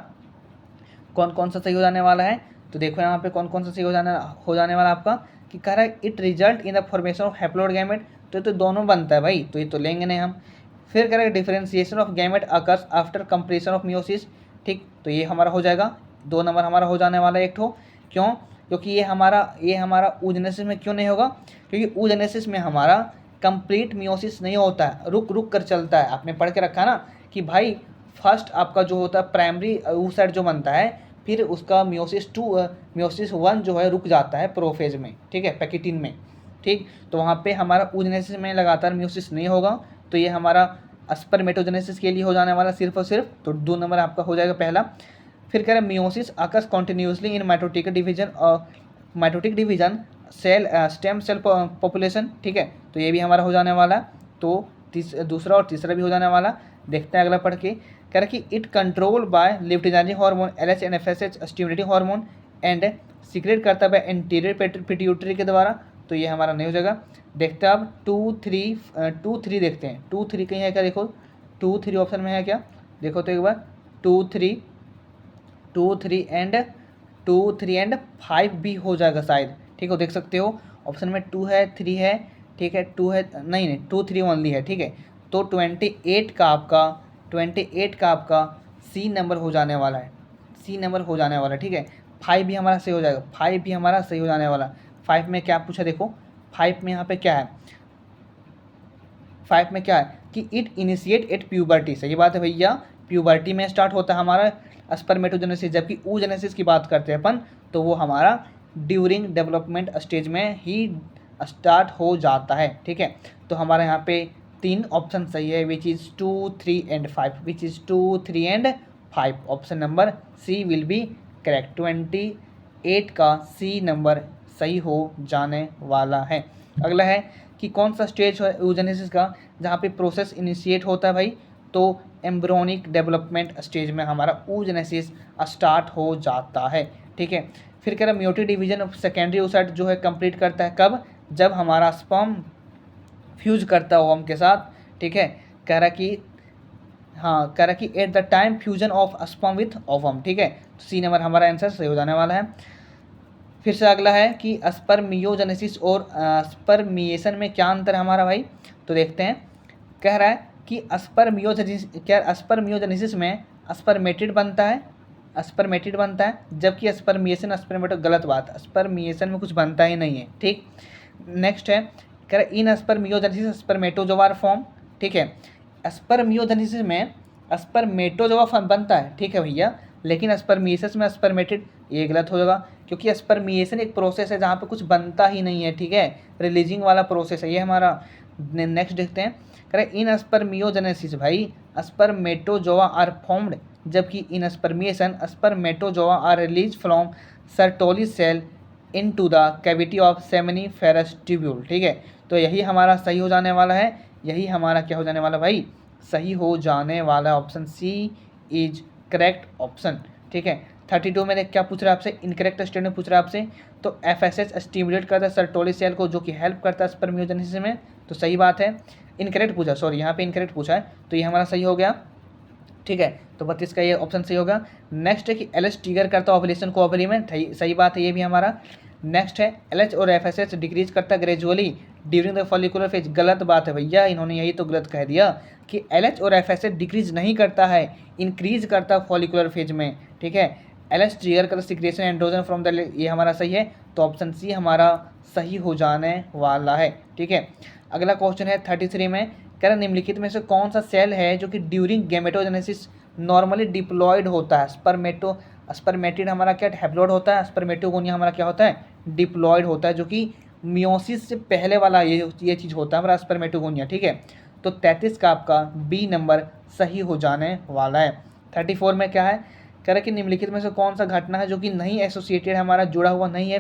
कौन कौन सा सही हो जाने वाला है, तो देखो यहाँ पे कौन कौन सा सही हो जाने वाला आपका, कि कह रहा है it result in the formation of haploid gamete, तो दोनों बनता है भाई, तो ये तो लेंगे नहीं हम। फिर कह रहा है differentiation of gamete occurs after completion of meiosis, ठीक, तो ये हमारा हो जाएगा, 2 नंबर हमारा हो जाने वाला है एक ठो, क्यों, क्योंकि ये हमारा oogenesis में क्यों नहीं होगा, क्योंकि oogenesis में हमारा कंप्लीट मियोसिस नहीं होता है, रुक कर चलता है। आपने पढ़ के रखा ना कि भाई फर्स्ट आपका जो होता है प्राइमरी oocyte जो बनता है, फिर उसका मियोसिस 1 जो है रुक जाता है प्रोफेज में, ठीक है, पैकेटिन में, ठीक। तो वहाँ पे हमारा oogenesis में लगातार मियोसिस नहीं होगा, तो ये हमारा स्पर्मेटोजेनेसिस के लिए हो जाने वाला सिर्फ और सिर्फ, तो 2 नंबर आपका हो जाएगा पहला। फिर कह रहे हैं meiosis occurs continuously in mitotic division cell stem cell population, ठीक है, तो ये भी हमारा हो जाने वाला, तो दूसरा और तीसरा भी हो जाने वाला। देखते हैं अगला पढ़ के, कह रहा कि it control by luteinising hormone LH and FSH stimulating hormone and secrete करता है एंटीरियर पिट्यूटरी के द्वारा, तो ये हमारा नहीं हो जाएगा। देखते हैं अब 2 3 देखते हैं, 2 3 कहीं है क्या, देखो 2 3 ऑप्शन में है क्या, देखो तो एक बार 2 3 एंड 5 भी हो जाएगा शायद, ठीक है, देख सकते हो ऑप्शन में 2 है 3 है, ठीक है, 2 है, नहीं 2 3 ओनली है, ठीक है। तो 28 का आपका सी नंबर हो जाने वाला है, सी नंबर हो जाने वाला है। ठीक है, 5 भी हमारा सही हो जाएगा, 5 भी हमारा सही हो जाने वाला। 5 में क्या पूछा देखो, 5 में यहाँ पे क्या है, 5 में क्या है कि इट इनिशिएट एट प्यूबर्टी। सही बात है भैया, प्यूबर्टी में स्टार्ट होता है हमारा स्पर्मेटोजेनेसिस, जबकि oogenesis की बात करते हैं अपन तो वो हमारा ड्यूरिंग डेवलपमेंट स्टेज में ही स्टार्ट हो जाता है। ठीक है, तो हमारे यहाँ पे 3 ऑप्शन सही है, which is 2, 3 and 5, which is 2, 3 and 5। Option number C will be correct. 28 का सी नंबर सही हो जाने वाला है। अगला है कि कौन सा स्टेज है oogenesis का जहाँ पे प्रोसेस इनिशिएट होता है भाई, तो एम्ब्रियोनिक डेवलपमेंट स्टेज में हमारा oogenesis स्टार्ट हो जाता है। ठीक है, फिर कह रहा meiotic division of secondary oocyte जो है कंप्लीट करता है कब, जब हमारा स्पर्म फ्यूज करता है ओवम के साथ। ठीक है, कह रहा कि हाँ, कह रहा कि at the time fusion of sperm with ovum. ठीक है, तो सी नंबर हमारा आंसर सही हो जाने वाला है। फिर से अगला है कि स्पर्मियोजेनेसिस और स्पर्मिएशन में क्या अंतर है हमारा भाई, तो देखते हैं। कह रहा है कि स्पर्मियोजेनेसिस में स्पर्मेटिड बनता है, स्पर्मेटिड बनता है, जबकि स्पर्मिएशन स्पर्मेटो, गलत बात, स्पर्मिएशन में कुछ बनता ही नहीं है। ठीक, नेक्स्ट है कह रहा है इन स्पर्मियोजेनेसिस स्पर्मेटोजोआ फॉर्म। ठीक है, स्पर्मियोजेनेसिस में स्पर्मेटोजोआ फॉर्म बनता है, ठीक है भैया, लेकिन स्पर्मिएशन में स्पर्मेटिड, ये गलत हो जाएगा, क्योंकि स्पर्मिएशन एक प्रोसेस है जहाँ पे कुछ बनता ही नहीं है। ठीक है, रिलीजिंग वाला प्रोसेस है ये हमारा। नेक्स्ट देखते हैं, कह रहे इन स्पर्मियोजेनेसिस भाई स्पर्मेटोजोआ आर फॉर्म्ड, जबकि in spermiation spermatozoa are release from Sertoli cell into the cavity of seminiferous tubule. ठीक है, तो यही हमारा सही हो जाने वाला है, यही हमारा क्या हो जाने वाला भाई, सही हो जाने वाला। Option C is correct option. ठीक है, 32 में क्या पूछ रहा है आपसे, इनकरेक्ट स्टेटमेंट पूछ रहा है आपसे, तो FSH स्टिमुलेट करता है सर्टोली सेल को, जो कि हेल्प करता है स्पर्मियोजेनेसिस में, तो सही बात है। इनकरेक्ट पूछा, सॉरी यहाँ पे इनकरेक्ट पूछा है, तो ये हमारा सही हो गया। ठीक है, तो 32 का ये ऑप्शन सही होगा। नेक्स्ट है कि LH ट्रिगर करता है ओवुलेशन को ओवरी में, सही बात है ये भी हमारा। नेक्स्ट है LH और FSH डिक्रीज करता है gradually during the follicular phase, गलत बात है भैया, इन्होंने यही तो गलत कह दिया कि LH और FSH डिक्रीज नहीं करता है, इंक्रीज करता है फॉलिकुलर फेज में। ठीक है, LH ट्रिगर करता सिक्रेशन एंड्रोजन फ्रॉम द, ये हमारा सही है, तो ऑप्शन सी हमारा सही हो जाने वाला है। ठीक है, अगला क्वेश्चन है 33 में, कह रहा निम्नलिखित में से कौन सा सेल है जो कि ड्यूरिंग गैमेटोजेनेसिस नॉर्मली डिप्लॉयड होता है। स्पर्मेटिड हमारा क्या हैप्लॉयड होता है, स्पर्मेटोगोनिया हमारा क्या होता है, डिप्लॉयड होता है, जो कि मियोसिस से पहले वाला ये चीज़ होता है हमारा स्पर्मेटोगोनिया। ठीक है, तो 33 का आपका बी नंबर सही हो जाने वाला है। 34 में क्या है, कह रहा कि निम्नलिखित में से कौन सा घटना है जो कि नहीं एसोसिएटेड हमारा, जुड़ा हुआ नहीं है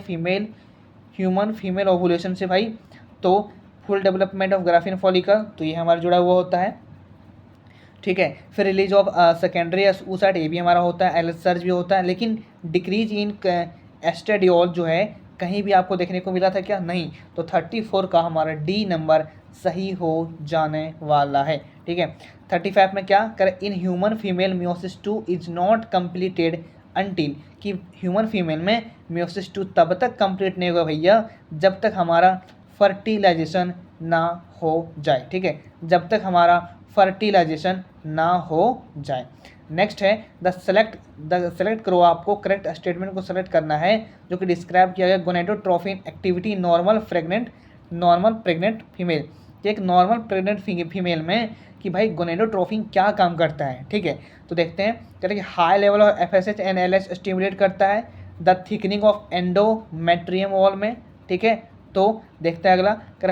ह्यूमन फीमेल ओवुलेशन से भाई, तो full development of graphene follicle, तो ये हमारा जुड़ा हुआ होता है। ठीक है, फिर रिलीज ऑफ सेकेंडरी oocyte, ये भी हमारा होता है, LH सर्ज भी होता है, लेकिन डिक्रीज इन एस्टेडियोल जो है कहीं भी आपको देखने को मिला था क्या, नहीं, तो 34 का हमारा डी नंबर सही हो जाने वाला है। ठीक है, 35 में क्या करें, इन human female meiosis 2 is not completed until, कि ह्यूमन फीमेल में मियोसिस 2 तब तक कंप्लीट नहीं होगा भैया जब तक हमारा फर्टिलाइजेशन ना हो जाए। ठीक है, जब तक हमारा फर्टिलाइजेशन ना हो जाए। नेक्स्ट है द सेलेक्ट करो, आपको करेक्ट स्टेटमेंट को सेलेक्ट करना है जो कि डिस्क्राइब किया गया gonadotrophin activity normal pregnant female, एक नॉर्मल प्रेग्नेंट फीमेल में कि भाई गोनेडोट्रोफिन क्या काम करता है। ठीक है, तो देखते हैं, कहते हैं कि high level of FSH and LH stimulate करता है the thickening of endometrium wall में। ठीक है, तो देखते हैं अगला, कर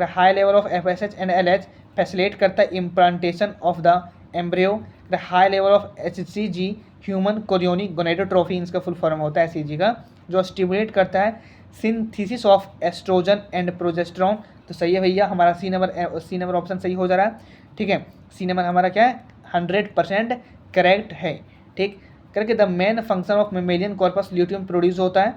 high level of FSH and LH facilitate करता है implantation of the embryo. High level of HCG human chorionic gonadotrophin, इसका फुल फॉर्म होता है HCG का, जो स्टिमुलेट करता है synthesis of oestrogen and progesterone, तो सही है भैया, हमारा सी नंबर ऑप्शन सही हो जा रहा है। ठीक है, सी नंबर हमारा क्या है, 100% करेक्ट है। ठीक, करके the main function of mammalian corpus luteum produce होता है।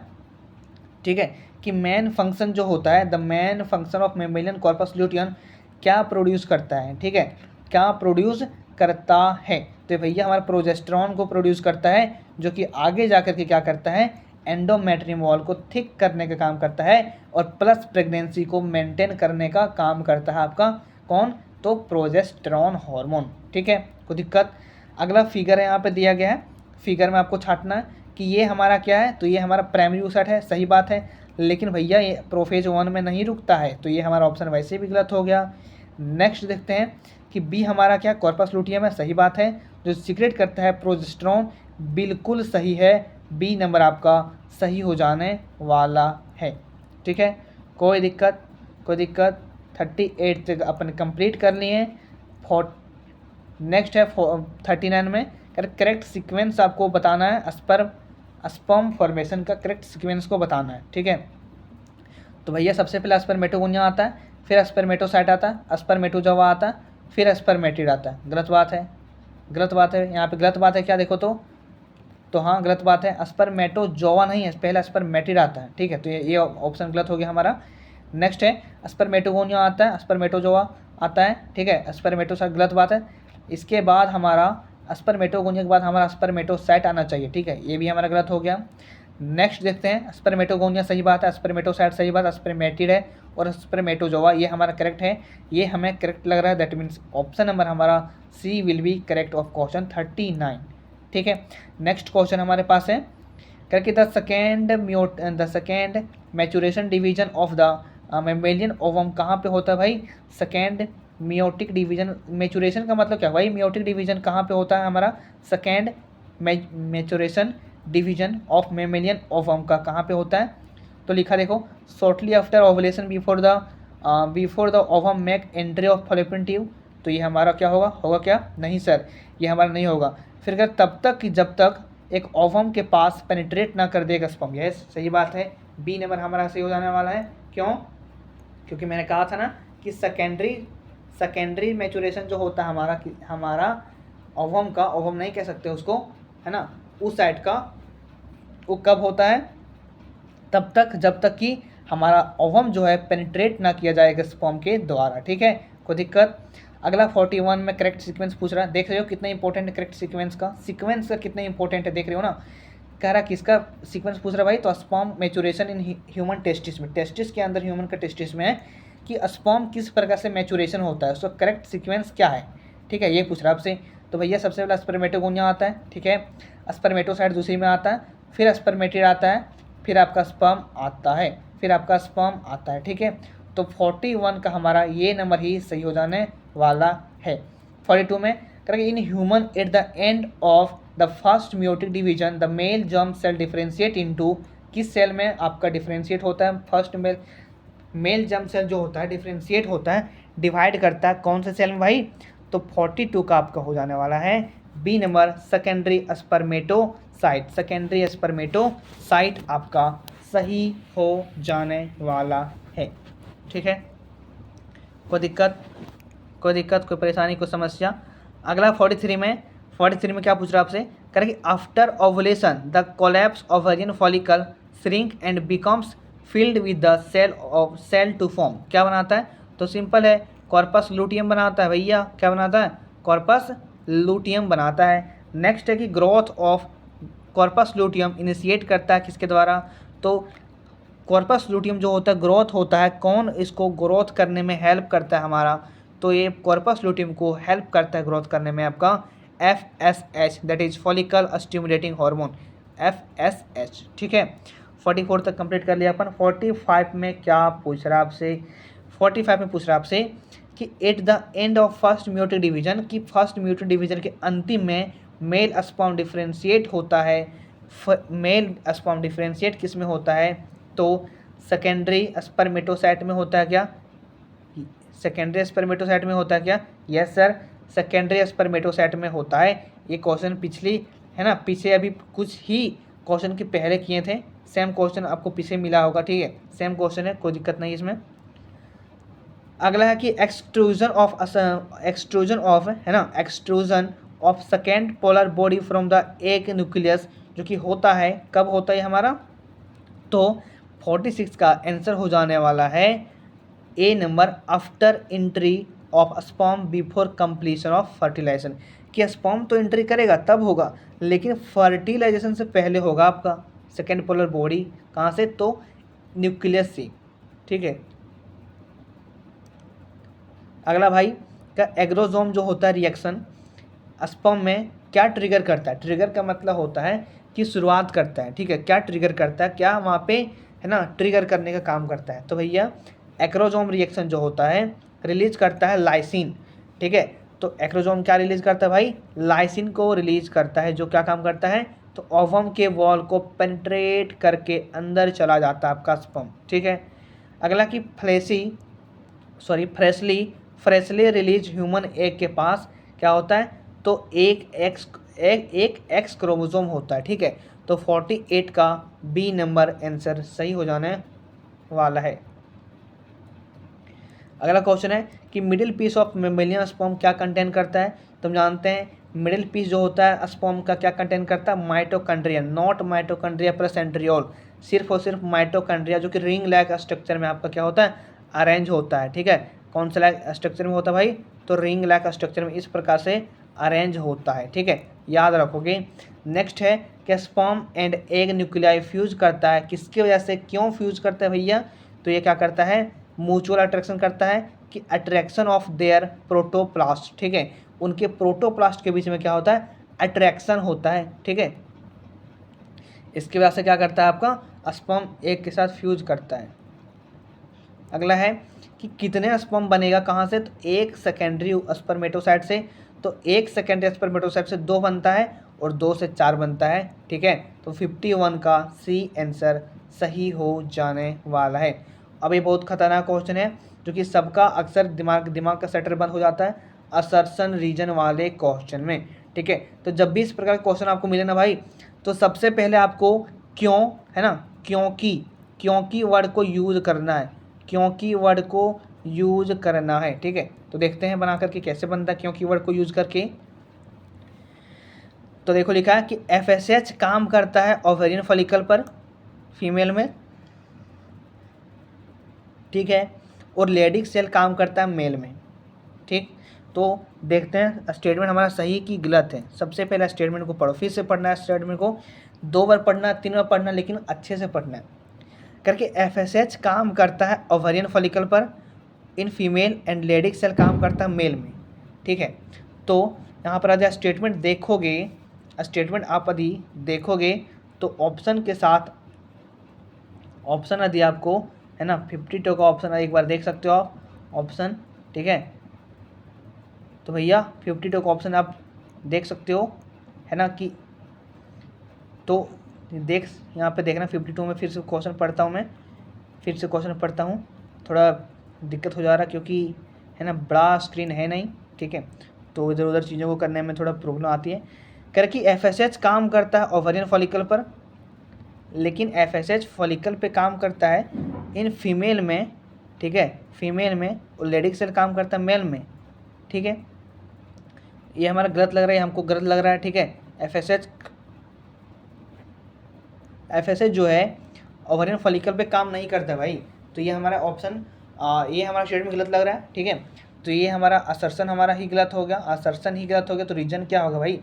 ठीक है, कि मेन फंक्शन जो होता है, the main function of mammalian corpus luteum क्या प्रोड्यूस करता है। ठीक है, क्या प्रोड्यूस करता है, तो भैया हमारा प्रोजेस्टेरॉन को प्रोड्यूस करता है, जो कि आगे जाकर के क्या करता है, एंडोमेट्रियम वॉल को थिक करने का काम करता है, और प्लस प्रेगनेंसी को मेंटेन करने का काम करता है आपका कौन, तो प्रोजेस्टेरॉन हार्मोन। ठीक है, कोई दिक्कत? अगला फिगर है यहाँ पे दिया गया है, फिगर में आपको छांटना है कि ये हमारा क्या है, तो ये हमारा प्राइमरी oocyte है, सही बात है, लेकिन भैया ये प्रोफेज 1 में नहीं रुकता है, तो ये हमारा ऑप्शन वैसे भी गलत हो गया। नेक्स्ट देखते हैं कि बी हमारा क्या, कॉर्पस लुटियम है, सही बात है, जो सीक्रेट करता है प्रोजेस्टेरॉन, बिल्कुल सही है, बी नंबर आपका सही हो जाने वाला है। ठीक है, कोई दिक्कत? कोई दिक्कत? 38 तक अपन कंप्लीट कर लिए। नेक्स्ट है 39 में करेक्ट सीक्वेंस आपको बताना है, स्पर्म फॉर्मेशन का करेक्ट सीक्वेंस को बताना है। ठीक है, तो भैया सबसे पहले स्पर्मेटोगोनिया आता है, फिर स्पर्मेटोसाइट आता है, स्पर्मेटोजोआ आता है, फिर स्पर्मेटिड आता है। गलत बात है, गलत बात है, यहाँ पे गलत बात है क्या, देखो तो हाँ गलत बात है, स्पर्मेटोजोआ नहीं है, पहला स्पर्मेटिड आता है। ठीक है, तो ये ऑप्शन गलत हो गया हमारा। नेक्स्ट है स्पर्मेटोगोनिया आता है, स्पर्मेटोजोआ आता है। ठीक है, स्पर्मेटोसाइट गलत बात है। इसके बाद हमारा स्पर्मेटोगोनिया के बाद हमारा स्पर्मेटोसाइट आना चाहिए। ठीक है, ये भी हमारा गलत हो गया। नेक्स्ट देखते हैं, स्पर्मेटोगोनिया सही बात है, स्पर्मेटोसाइट सही बात, स्पर्मेटिड है और स्पर्मेटोजोआ ये हमारा करेक्ट है, ये हमें करेक्ट लग रहा है। दैट मीन्स ऑप्शन नंबर हमारा C will be correct of question 39। ठीक है, नेक्स्ट क्वेश्चन हमारे पास है करके the second maturation division of the mammalian ovum कहाँ पे होता है भाई? सेकेंड मियोटिक डिवीजन, मैचुरेशन का मतलब क्या भाई? मियोटिक डिवीजन कहाँ पे होता है हमारा? Second maturation division of mammalian ovum का कहाँ पे होता है? तो लिखा देखो, shortly after ovulation before the ovum make entry of Fallopian tube. तो ये हमारा क्या होगा? होगा क्या? नहीं सर, ये हमारा नहीं होगा। फिर अगर तब तक कि जब तक एक ओवम के पास पेनिट्रेट ना कर देगा स्पर्म, यस सही बात है, बी नंबर हमारा सही हो जाने वाला है। क्यों? क्योंकि मैंने कहा था ना कि सेकेंडरी मैचुरेशन जो होता है हमारा ओवम का, ओवम नहीं कह सकते उसको, है ना, उस साइड का, वो कब होता है? तब तक जब तक कि हमारा ओवम जो है पेनिट्रेट ना किया जाएगा स्पर्म के द्वारा। ठीक है, कोई दिक्कत? अगला 41 में करेक्ट सीक्वेंस पूछ रहा है, देख रहे हो कितना इंपॉर्टेंट है करेक्ट सीक्वेंस का कितना इंपॉर्टेंट है, देख रहे हो ना। कह रहा किसका सीक्वेंस पूछ रहा है भाई? तो sperm maturation in human testis में, टेस्टिस के अंदर ह्यूमन का टेस्टिस में है कि स्पर्म किस प्रकार से मैचुरेशन होता है, उसका करेक्ट सीक्वेंस क्या है। ठीक है, ये पूछ रहा है आपसे। तो भैया सबसे पहले स्पर्मेटोगोनिया आता है। ठीक है, स्पर्मेटोसाइट दूसरी में आता है, फिर स्पर्मेटिड आता है, फिर आपका स्पर्म आता है, फिर आपका स्पर्म आता है। ठीक है, तो 41 का हमारा ये नंबर ही सही हो जाने वाला है। 42 में करेंगे in human at the end of the first meiotic division the male germ cell differentiate into, किस सेल में आपका डिफरेंशिएट होता है? फर्स्ट मेल जर्म सेल जो होता है डिफरेंशिएट होता है, डिवाइड करता है कौन से सेल में भाई? तो 42 का आपका हो जाने वाला है B number, secondary spermatocyte. Secondary spermatocyte आपका सही हो जाने वाला है। ठीक है, कोई दिक्कत? कोई दिक्कत, कोई परेशानी, कोई समस्या? अगला 43 में क्या पूछ रहा है आपसे? करेंगे after ovulation the collapse of ovarian follicle shrink and becomes filled with the cell to form, क्या बनाता है? तो सिंपल है, कॉर्पस लूटियम बनाता है भैया। क्या बनाता है? कॉर्पस लूटियम बनाता है। नेक्स्ट है कि growth of corpus luteum initiate करता है किसके द्वारा? तो कॉर्पस लूटियम जो होता है ग्रोथ होता है, कौन इसको ग्रोथ करने में हेल्प करता है हमारा? तो ये कॉर्पस लूटियम को हेल्प करता है ग्रोथ करने में आपका FSH, that is follicle stimulating hormone, FSH। ठीक है, 44 तक कंप्लीट कर लिया अपन। 45 में क्या पूछ रहा है आपसे? 45 में पूछ रहा है आपसे कि eight the end of first meiotic division, कि फर्स्ट मियोटिक डिवीजन के अंतिम में मेल स्पर्म डिफरेंशिएट होता है। मेल स्पर्म डिफरेंशिएट किस में होता है? तो सेकेंडरी स्पर्मेटोसाइट में होता है क्या? सेकेंडरी स्पर्मेटोसाइट में होता है क्या? यस सर, सेकेंडरी स्पर्मेटोसाइट में होता है। ये क्वेश्चन पिछली है ना, पीछे अभी कुछ ही क्वेश्चन के पहले किए थे, सेम क्वेश्चन आपको पीछे मिला होगा। ठीक है, सेम क्वेश्चन है, कोई दिक्कत नहीं इसमें। अगला है कि एक्सट्रूजन ऑफ है ना, extrusion of second polar body from the egg nucleus, जो कि होता है कब होता है हमारा? तो 46 का आंसर हो जाने वाला है A number, after entry of sperm before completion of fertilisation. कि स्पर्म तो एंट्री करेगा तब होगा, लेकिन फर्टिलाइजेशन से पहले होगा आपका सेकेंड पोलर बॉडी। कहाँ से? तो न्यूक्लियस से। ठीक है, अगला भाई का एग्रोसोम जो होता है रिएक्शन स्पर्म में क्या ट्रिगर करता है। ट्रिगर का मतलब होता है कि शुरुआत करता है, ठीक है, क्या ट्रिगर करता है, क्या वहाँ पे है ना ट्रिगर करने का काम करता है। तो भैया एक्रोसोम रिएक्शन जो होता है रिलीज करता है लाइसिन, ठीक है। तो एक्रोसोम क्या रिलीज करता है भाई, लाइसिन को रिलीज करता है, जो क्या काम करता है, तो ओवम के वॉल को पेनिट्रेट करके अंदर चला जाता है आपका स्पर्म, ठीक है। अगला कि फ्रेशली रिलीज ह्यूमन एग के पास क्या होता है, तो एक एक्स क्रोमोसोम होता है, ठीक है। तो 48 का बी नंबर आंसर सही हो जाने वाला है। अगला क्वेश्चन है कि middle piece of mammalian sperm क्या कंटेन करता है। तो हम जानते हैं मिडिल पीस जो होता है स्पर्म का क्या कंटेन करता है, mitochondria, not mitochondria plus centriole, सिर्फ और सिर्फ माइटोकॉन्ड्रिया जो कि रिंग लाइक स्ट्रक्चर में आपका क्या होता है, अरेंज होता है, ठीक है। कौन सा लाइक स्ट्रक्चर में होता है भाई, तो रिंग लाइक स्ट्रक्चर में इस प्रकार से अरेंज होता है, ठीक है, याद रखोगे। नेक्स्ट है कि sperm and egg nuclei fuse करता है, किसकी वजह से, क्यों फ्यूज करता है भैया, तो ये क्या करता है, म्यूचुअल अट्रैक्शन करता है, कि अट्रैक्शन ऑफ देयर प्रोटोप्लास्ट, ठीक है, उनके प्रोटोप्लास्ट के बीच में क्या होता है, अट्रैक्शन होता है, ठीक है। इसकी वजह से क्या करता है आपका स्पर्म एग के साथ फ्यूज करता है। अगला है कि कितने स्पर्म बनेगा कहाँ से, तो एक सेकेंडरी स्पर्मेटोसाइट से, तो एक सेकेंडरी स्पर्मेटोसाइट से 2 बनता है और 2 से 4 बनता है, ठीक है। तो 51 का सी आंसर सही हो जाने वाला है। अब ये बहुत खतरनाक क्वेश्चन है जो कि सबका अक्सर दिमाग का सेटर बंद हो जाता है असर्शन रीजन वाले क्वेश्चन में, ठीक है। तो जब भी इस प्रकार के क्वेश्चन आपको मिले ना भाई, तो सबसे पहले आपको क्यों, है ना, क्योंकि वर्ड को यूज करना है, क्योंकि वर्ड को यूज करना है, ठीक है। तो देखते हैं बना करके कैसे बनता है क्योंकि वर्ड को यूज करके। तो देखो लिखा है कि FSH काम करता है ओवेरियन फॉलिकल पर फीमेल में, ठीक है, और लेडिक सेल काम करता है मेल में, ठीक। तो देखते हैं स्टेटमेंट हमारा सही कि गलत है। सबसे पहले स्टेटमेंट को पढ़ो, फिर से पढ़ना है स्टेटमेंट को, 2 बार पढ़ना, 3 बार पढ़ना, लेकिन अच्छे से पढ़ना है करके। FSH काम करता है ओवेरियन फॉलिकल पर in female and Leydig cell काम करता है मेल में, ठीक है। तो यहाँ पर यदि स्टेटमेंट देखोगे, स्टेटमेंट आप यदि देखोगे तो ऑप्शन के साथ, ऑप्शन यदि आपको है ना 52 का ऑप्शन एक बार देख सकते हो आप ऑप्शन, ठीक है। तो भैया 52 का ऑप्शन आप देख सकते हो, है ना, कि तो देख यहाँ पे देखना 52 में फिर से क्वेश्चन पढ़ता हूँ मैं, फिर से क्वेश्चन पढ़ता हूँ, थोड़ा दिक्कत हो जा रहा क्योंकि है ना बड़ा स्क्रीन है नहीं, ठीक है, तो इधर उधर चीज़ों को करने में थोड़ा प्रॉब्लम आती है। कर कि FSH काम करता है ओवेरियन फॉलिकल पर, लेकिन FSH फॉलिकल पे काम करता है इन फीमेल में, ठीक है, फीमेल में, और लेडिक सेल काम करता है मेल में, ठीक है। ये हमारा गलत लग रहा है, हमको गलत लग रहा है, ठीक है। FSH जो है ओवेरियन फॉलिकल पे काम नहीं करता भाई, तो ये हमारा ऑप्शन, ये हमारा स्टेटमेंट गलत लग रहा है, ठीक है। तो ये हमारा असर्शन हमारा ही गलत हो गया, असर्शन ही गलत हो गया। तो रीजन क्या होगा भाई,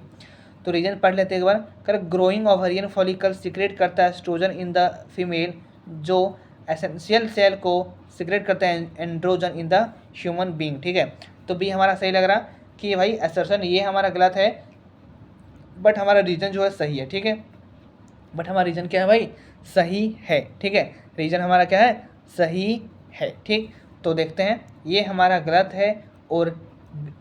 तो रीजन पढ़ लेते हैं एक बार। कर ग्रोइंग ओवेरियन फॉलिकल सीक्रेट करता है एस्ट्रोजन इन द फीमेल, जो एसेंशियल सेल को सीक्रेट करता है androgen in the human being, ठीक है। तो बी हमारा सही लग रहा कि भाई असर्शन ये हमारा गलत है, बट हमारा रीजन जो है सही है, ठीक है। बट हमारा रीजन क्या है भाई, सही है, ठीक है, रीजन हमारा क्या है, सही है, ठीक। तो देखते हैं ये हमारा गलत है और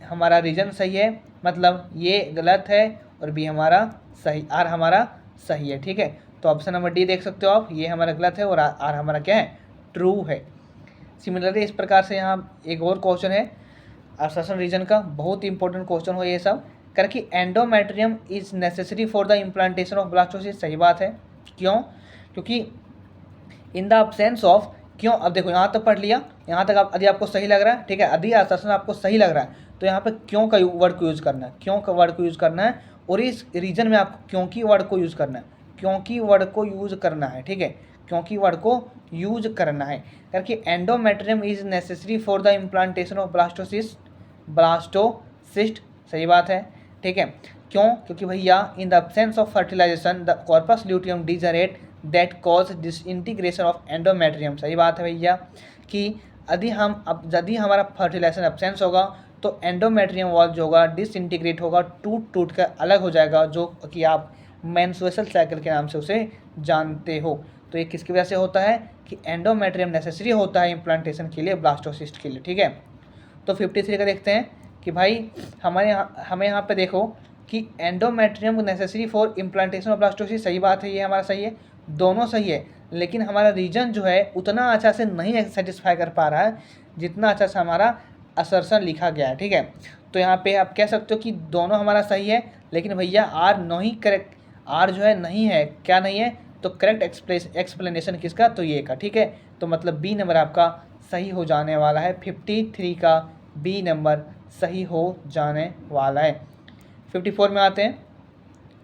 हमारा रीजन सही है, मतलब ये गलत है और बी हमारा सही, आर हमारा सही है, ठीक है। तो ऑप्शन नंबर डी देख सकते हो आप, ये हमारा गलत है और आर हमारा क्या है, ट्रू है। सिमिलरली इस प्रकार से यहाँ एक और क्वेश्चन है असर्शन रीजन का, बहुत इंपॉर्टेंट क्वेश्चन हो ये सब। करके endometrium is necessary for the implantation of blastocyst, सही बात है। क्यों, क्योंकि इन द अब्सेंस ऑफ, क्यों, अब देखो यहाँ तक पढ़ लिया, यहाँ तक आप यदि आपको सही लग रहा है, ठीक है, यदि असर्शन आपको सही लग रहा है तो यहाँ पे क्यों का वर्ड को यूज़ करना है, क्यों का वर्ड को यूज़ करना है, और इस रीजन में आपको क्योंकि वर्ड को यूज़ करना है, क्योंकि वर्ड को यूज़ करना है, ठीक है, क्योंकि वर्ड को यूज करना है। करके endometrium is necessary for the implantation of blastocyst, सही बात है, ठीक है। क्यों, क्योंकि भैया in the absence of fertilization the corpus luteum degenerate that cause disintegration of endometrium, सही बात है भैया, कि यदि हमारा फर्टिलाइजेशन एब्सेंस होगा तो एंडोमेट्रियम वॉल जो होगा डिसइंटीग्रेट होगा, टूट कर अलग हो जाएगा, जो कि आप मेंस्ट्रुअल साइकिल के नाम से उसे जानते हो। तो ये किसकी वजह से होता है कि एंडोमेट्रियम नेसेसरी होता है इम्प्लांटेशन के लिए, ब्लास्टोसिस्ट के लिए, ठीक है। तो 53 का देखते हैं कि भाई हमें यहाँ पे देखो कि endometrium necessary for implantation of blastocyst, सही बात है, ये हमारा सही है, दोनों सही है, लेकिन हमारा रीजन जो है उतना अच्छा से नहीं सेटिस्फाई कर पा रहा है जितना अच्छा से हमारा असर्शन लिखा गया है, ठीक है। तो यहाँ पे आप कह सकते हो कि दोनों हमारा सही है, लेकिन भैया आर नहीं करेक्ट, आर जो है नहीं है, क्या नहीं है, तो करेक्ट एक्सप्लेनेशन किसका, तो ये का, ठीक है। तो मतलब बी नंबर आपका सही हो जाने वाला है, 53 का बी नंबर सही हो जाने वाला है। 54 में आते हैं,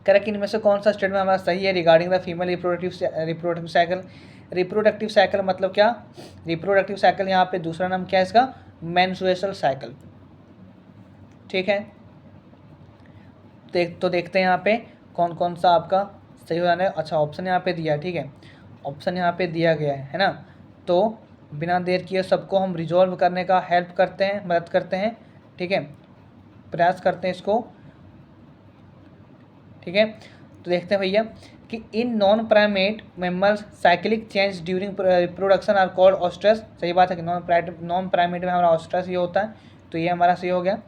करेक्ट इनमें से कौन सा स्टेटमेंट हमारा सही है regarding the female reproductive cycle. Reproductive cycle मतलब क्या, रिप्रोडक्टिव साइकिल यहाँ पे दूसरा नाम क्या है इसका, मेंस्ट्रुअल साइकिल, ठीक है। तो देखते हैं यहाँ पे कौन कौन सा आपका सही हो जाना है। अच्छा, ऑप्शन यहाँ पे दिया है, ठीक है, ऑप्शन यहाँ पे दिया गया है ना। तो बिना देर किए सबको हम रिजॉल्व करने का हेल्प करते हैं, मदद करते हैं, ठीक है, प्रयास करते हैं इसको, ठीक है। तो देखते हैं भैया कि in non primate mammals cyclic change during reproduction are called oestrus, सही बात है कि नॉन प्राइमेट में हमारा ऑस्ट्रस ये होता है, तो ये हमारा सही हो गया।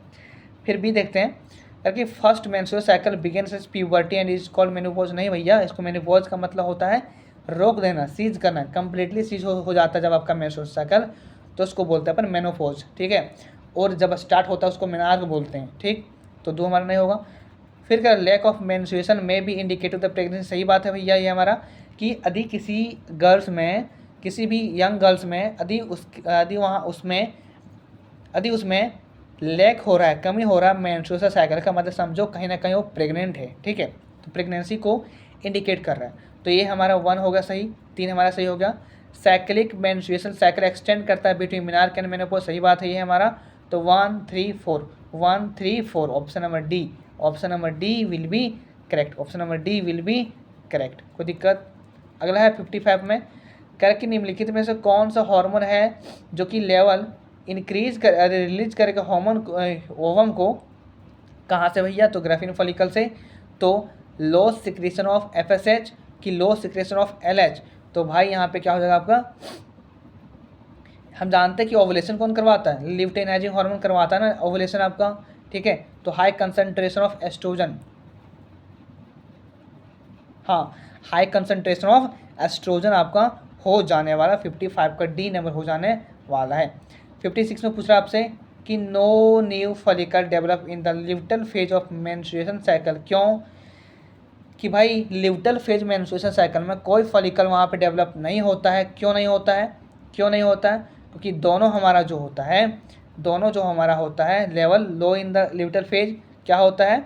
फिर भी देखते हैं कि first menstrual cycle begins as puberty and is called menopause, नहीं भैया, इसको मेनोपॉज का मतलब होता है रोक देना, सीज करना, कंप्लीटली सीज हो जाता है जब आपका मेंस्ट्रुअल साइकिल, तो उसको बोलते हैं अपन मेनोपॉज, ठीक है। और जब स्टार्ट होता है उसको मेनार्क बोलते हैं, ठीक। तो दो हमारा नहीं होगा। फिर क्या, लैक ऑफ मेंस्ट्रुएशन में भी इंडिकेटिव द प्रेगनेंसी, सही बात है भैया, ये हमारा कि यदि किसी गर्ल्स में, किसी भी यंग गर्ल्स में यदि उसमें लैक हो रहा है, कमी हो रहा है मेंस्ट्रुअल साइकिल का, मतलब समझो कहीं ना कहीं वो प्रेग्नेंट है, ठीक है, तो प्रेगनेंसी को इंडिकेट कर रहा है। तो ये हमारा 1 होगा सही, 3 हमारा सही हो गया। साइक्लिक मेंस्ट्रुएशन साइकिल एक्सटेंड करता है बिटवीन मेनार्क एंड मेनोपॉज, सही बात है ये हमारा। तो 1 3 4 option number D, option number D will be correct, option number D will be correct, कोई दिक्कत। अगला है 55 में, करेक्ट कि निम्नलिखित में से कौन सा हार्मोन है जो कि लेवल इंक्रीज कर रिलीज करेगा हार्मोन ओवम को, कहाँ से भैया, तो ग्राफिन फॉलिकल से। तो लो सिक्रेशन ऑफ FSH की लो सिक्रेशन ऑफ LH, तो भाई यहाँ पे क्या हो जाएगा आपका, हम जानते हैं कि ओवुलेशन कौन करवाता है, ल्यूटेनाइजिंग हार्मोन करवाता है ना ओवुलेशन आपका, ठीक है। तो हाई कंसंट्रेशन ऑफ एस्ट्रोजन, हाँ, हाई कंसंट्रेशन ऑफ एस्ट्रोजन आपका हो जाने वाला, 55 का डी नंबर हो जाने वाला है। 56 में पूछ रहा है आपसे कि no new follicle develop in the luteal phase of menstruation cycle, क्यों, कि भाई लिवटल फेज मेंस्ट्रुएशन साइकिल में कोई फॉलिकल वहाँ पे डेवलप नहीं होता है, क्यों नहीं होता है, क्यों नहीं होता है, क्योंकि दोनों हमारा जो होता है, दोनों जो हमारा होता है level low in the luteal phase क्या होता है,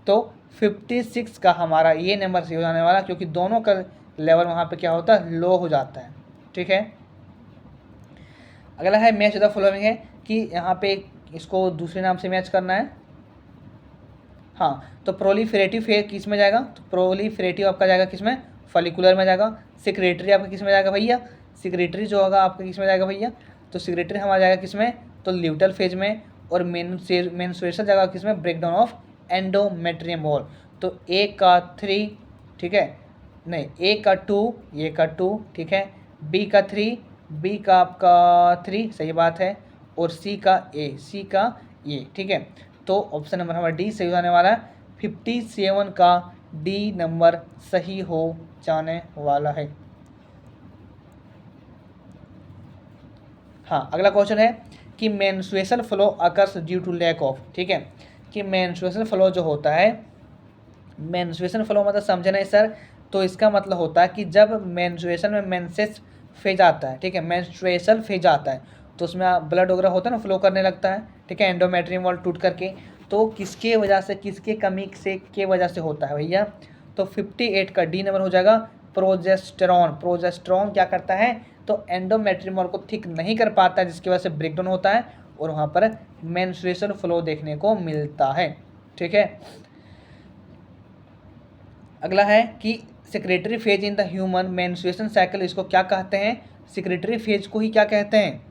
तो 56 का हमारा ये नंबर सही हो जाने वाला, क्योंकि दोनों का लेवल वहाँ पे क्या होता है, लो हो जाता है, ठीक है। अगला है मैच द फॉलोइंग, है कि यहाँ पे इसको दूसरे नाम से मैच करना है, हाँ। तो प्रोलिफरेटिव फेज किस में जाएगा, तो प्रोलिफरेटिव आपका जाएगा किस में, फॉलिकुलर में जाएगा। सेक्रेटरी आपका किस में जाएगा भैया, सेक्रेटरी जो होगा आपका किस में जाएगा भैया, तो सेक्रेटरी हमारा जाएगा किस में, तो लिवटल फेज में। और मेंस्ट्रुएशन जाएगा किस में, ब्रेकडाउन ऑफ एंडोमेट्रियम वॉल। तो ए का 3, ठीक है, नहीं ए का 2, ए का 2, ठीक है, बी का 3, बी का आपका 3, सही बात है, और सी का ए, सी का ए, ठीक है। तो ऑप्शन नंबर हमारा डी सही हो जाने वाला है, 57 का डी नंबर सही हो जाने वाला है। हाँ, अगला क्वेश्चन है कि menstruation flow occurs due to lack of, ठीक है, कि मेंस्ट्रुएशन फ्लो जो होता है, मेंस्ट्रुएशन फ्लो मतलब समझे नहीं सर, तो इसका मतलब होता है कि जब मेंस्ट्रुएशन में मेंसेस फेज आता है, ठीक है, मेंस्ट्रुएशन फेज आता है, तो उसमें ब्लड वगैरह होता है ना, फ्लो करने लगता है, ठीक है, एंडोमेट्रियम वॉल टूट करके, तो किसके वजह से, किसके कमी से के वजह से होता है भैया, तो 58 का डी नंबर हो जाएगा, प्रोजेस्टेरॉन। प्रोजेस्टेरॉन क्या करता है, तो एंडोमेट्रियम वॉल को थिक नहीं कर पाता है, जिसकी वजह से ब्रेकडाउन होता है और वहाँ पर मेंस्ट्रुएशन फ्लो देखने को मिलता है, ठीक है। अगला है कि secretary phase in the human menstruation cycle, इसको क्या कहते हैं, सेक्रेटरी फेज को ही क्या कहते हैं,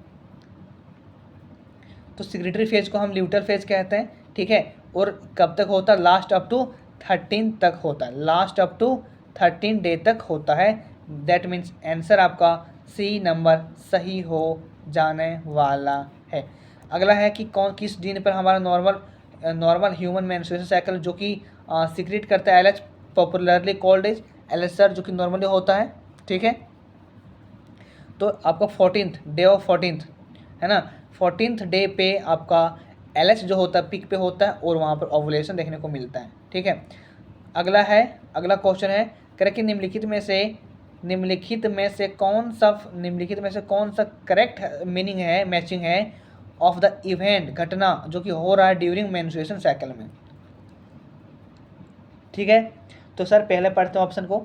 तो सिक्रेटरी फेज को हम ल्यूटल फेज कहते हैं, ठीक है। और कब तक होता है, लास्ट अप टू 13 तक होता है, लास्ट अप टू 13 डे तक होता है। दैट मीन्स आंसर आपका सी नंबर सही हो जाने वाला है। अगला है कि कौन किस जीन पर हमारा नॉर्मल ह्यूमन मेंस्ट्रुएशन साइकिल जो कि सीक्रेट करता है एलएच, पॉपुलरली कॉल्ड एज एलएचआर, जो कि नॉर्मली होता है, ठीक है। तो आपका 14th डे ऑफ 14th है ना, 14th डे पे आपका एलएच जो होता है पिक पे होता है और वहाँ पर ओवुलेशन देखने को मिलता है, ठीक है। अगला क्वेश्चन है करेक्ट कि निम्नलिखित में से कौन सा करेक्ट मीनिंग है, मैचिंग है ऑफ द इवेंट, घटना जो कि हो रहा है ड्यूरिंग मेंस्ट्रुएशन साइकिल में, ठीक है। तो सर पहले पढ़ते हैं ऑप्शन को।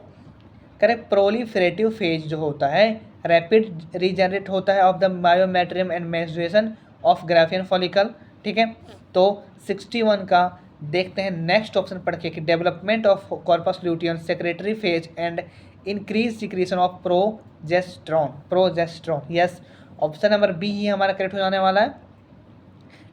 करेक्ट, प्रोलिफरेटिव फेज जो होता है रैपिड रीजनरेट होता है of the myometrium and menstruation of Graafian follicle, ठीक है। तो 61 का देखते हैं नेक्स्ट ऑप्शन पढ़ के कि development of corpus luteum secretory phase and increase secretion of progesterone. Yes, option number B ही हमारा करेक्ट हो जाने वाला है,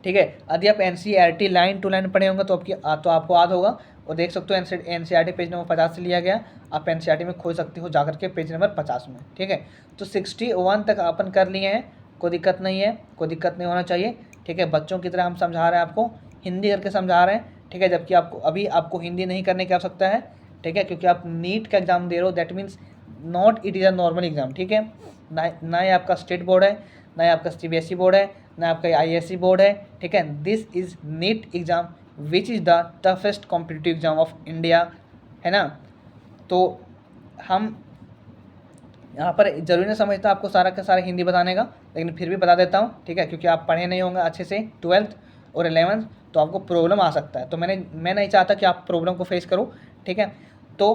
ठीक है। यदि आप एनसीईआरटी लाइन टू लाइन पढ़े होंगे तो आपको याद होगा और देख सकते हो एनसीईआरटी पेज नंबर 50 से लिया गया, आप एनसीईआरटी में खोज सकते हो जाकर के पेज नंबर 50 में, ठीक है। तो 61 तक अपन कर लिए हैं, कोई दिक्कत नहीं है, कोई दिक्कत नहीं होना चाहिए, ठीक है। बच्चों की तरह हम समझा रहे हैं आपको, हिंदी करके समझा रहे हैं, ठीक है। जबकि आपको हिंदी नहीं करने की आवश्यकता है, ठीक है, क्योंकि आप नीट का एग्जाम दे रहे हो, that means not it is a normal exam, ठीक है। ना ही आपका स्टेट बोर्ड है, ना ही आपका सीबीएसई बोर्ड है, ना आपका आईएससी बोर्ड है, ठीक है। This is NEET exam which is the toughest competitive exam of India, है ना। तो हम यहाँ पर जरूरी नहीं समझता आपको सारा का सारा हिंदी बताने का, लेकिन फिर भी बता देता हूँ, ठीक है, क्योंकि आप पढ़े नहीं होंगे अच्छे से 12th और 11th, तो आपको प्रॉब्लम आ सकता है। तो मैं नहीं चाहता कि आप प्रॉब्लम को फेस करो, ठीक है। तो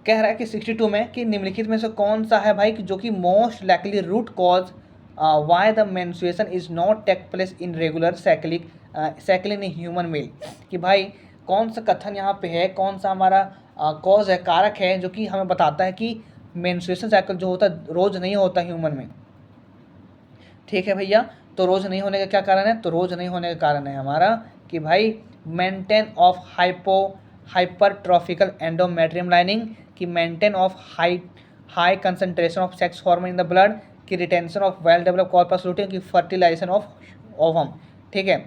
कह रहा है कि 62 में कि निम्नलिखित में से कौन सा है भाई जो कि most likely root cause why the menstruation is not take place in regular cycling in human male, कि भाई कौन सा कथन यहाँ पे है, कौन सा हमारा कॉज है, कारक है जो कि हमें बताता है कि मेंस्ट्रुएशन साइकिल जो होता है रोज़ नहीं होता ह्यूमन में, ठीक है भैया। तो रोज़ नहीं होने का क्या कारण है, तो रोज़ नहीं होने का कारण है हमारा कि भाई maintain of hypertrophical endometrium lining, कि maintain of high concentration of sex hormone in the blood, की retention of well develop corpus luteum, की फर्टिलाइजेशन ऑफ ओवम, ठीक है।